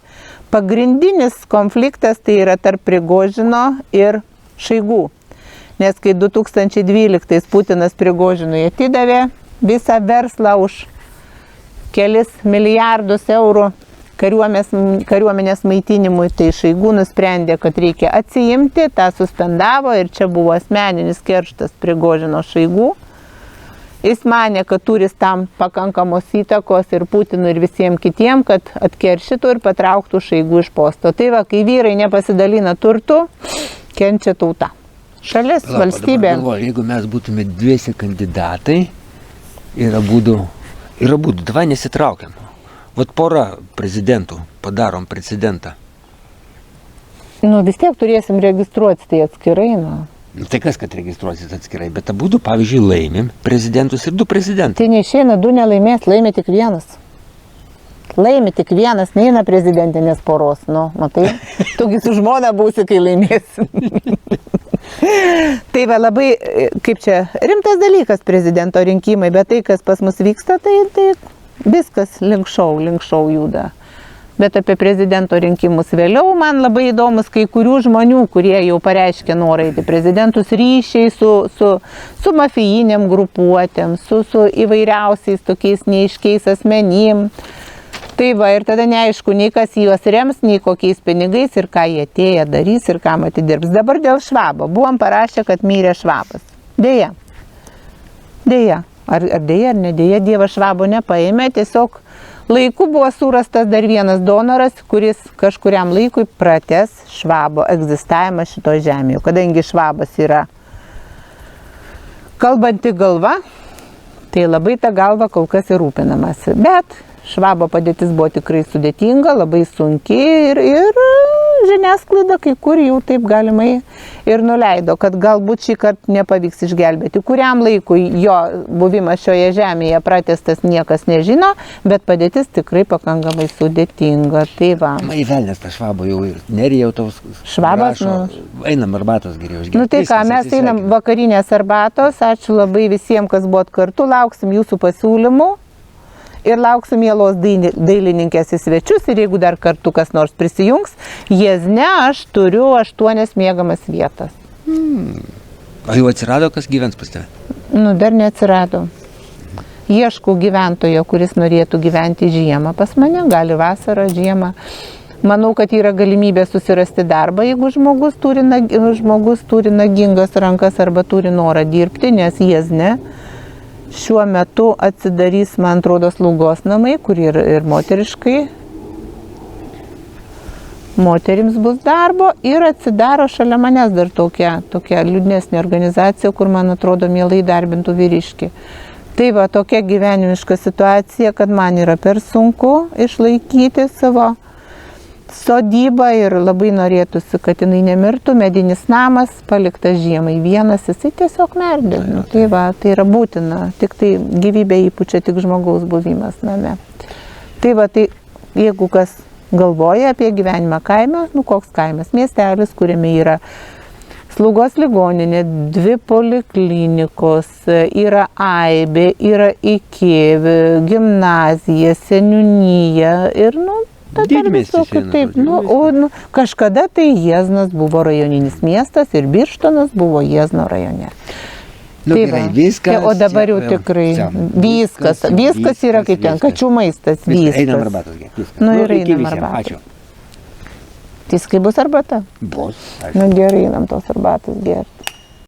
pagrindinis konfliktas tai yra tarp Prigožino ir Šoigu. Nes kai 2012 Putinas Prigožinui atidavė visą verslą už kelis milijardus eurų kariuomenės maitinimui, tai Šoigu nusprendė, kad reikia atsiimti, tą suspendavo ir čia buvo asmeninis kerštas Prigožino Šoigu. Jis manė, kad turi tam pakankamos įtakos ir Putinui ir visiems kitiems, kad atkeršytų ir patrauktų Šoigu iš posto. Tai va, kai vyrai nepasidalina turtų, kenčia tauta. Šalis, valstybė. Galvoju, jeigu mes būtume dviesi kandidatai ir abudu, davai nesitraukiam. Vat pora prezidentų, padarom precedentą. Nu, vis tiek turėsim registruoti tai atskirai, nu. Tai kas, kad registruosit atskirai, bet abudu, pavyzdžiui, laimim prezidentus ir 2 prezidentai. Tai neišeina, 2 nelaimės, laimi tik vienas. Laimi tik vienas, neina prezidentinės poros, nu, matai, tugi su žmona būsi, kai laimėsi. Tai va labai, kaip čia, rimtas dalykas prezidento rinkimai, bet tai, kas pas mus vyksta, tai viskas link šou juda. Bet apie prezidento rinkimus vėliau man labai įdomus kai kurių žmonių, kurie jau pareiškė norą eiti prezidentus, ryšiai su mafijinėm grupuotėm, su įvairiausiais tokiais neaiškiais asmenim. Tai va, ir tada neaišku, nei kas juos rems, nei kokiais pinigais ir ką jie atėję darys ir kam atidirbs. Dabar dėl Švabo. Buvom parašę, kad mirė Švabas. Deja. Ar dėja, ar nedėja, Dievas Švabo nepaėmė, tiesiog laiku buvo surastas dar vienas donoras, kuris kažkuriam laikui pratęs Švabo egzistavimą šito žemėje. Kadangi Švabas yra kalbanti galva, tai labai tą galvą kol kas ir rūpinamasi. Bet Švabo padėtis buvo tikrai sudėtinga, labai sunki ir žiniasklaida kai kur jau taip galimai ir nuleido, kad galbūt šį kartą nepavyks išgelbėti. Kuriam laikui jo buvimas šioje žemėje pratęstas niekas nežino, bet padėtis tikrai pakankamai sudėtinga. Tai va. Į velnės tą Švabo jau nerijau tau Švabas, rašo, einam arbatos geriau išgerti. Nu tai ką, mes einam vakarinės arbatos, ačiū labai visiems, kas buvot kartu, lauksim jūsų pasiūlymų. Ir lauksim mielos dailininkės į svečius ir jeigu dar kartu kas nors prisijungs, Jiezne aš turiu 8 miegamas vietas. O jau atsirado, kas gyvens pas tave? Nu, dar neatsirado. Ieškau gyventojo, kuris norėtų gyventi žiemą pas mane, gali vasarą, žiemą. Manau, kad yra galimybė susirasti darbą, jeigu žmogus turi nagingas rankas arba turi norą dirbti, nes Jiezne šiuo metu atsidarys, man atrodo, slaugos namai, kur ir moteriškai. Moterims bus darbo ir atsidaro šalia manęs dar tokia liūdnesnė organizacija, kur, man atrodo, mielai darbintų vyriškį. Tai va, tokia gyvenimiška situacija, kad man yra per sunku išlaikyti savo sodybą ir labai norėtųsi, kad jinai nemirtų, medinis namas, paliktas žiemai vienas, jisai tiesiog merdė. Nu, tai va, tai yra būtina, tik tai gyvybė įpučia tik žmogaus buvimas name. Tai va, tai jeigu kas galvoja apie gyvenimą kaime, nu koks kaimas, miestelis, kuriame yra slaugos ligoninė, 2 poliklinikos, yra Aibė, yra iki, gimnazija, seniūnija ir, nu, Didmiestis taip, kažkada tai Jieznas buvo rajoninis miestas ir Birštonas buvo Jiezno rajone. Nu, Tai gerai, va. viskas. O dabar jau tikrai viskas yra kaip ten, kačių maistas, viskas. Einam arbatos gerti. Nu ir iki einam visiems. arbatos. Ačiū. Tai kai bus arbata? Bus. Nu gerai, einam tos arbatos gerti.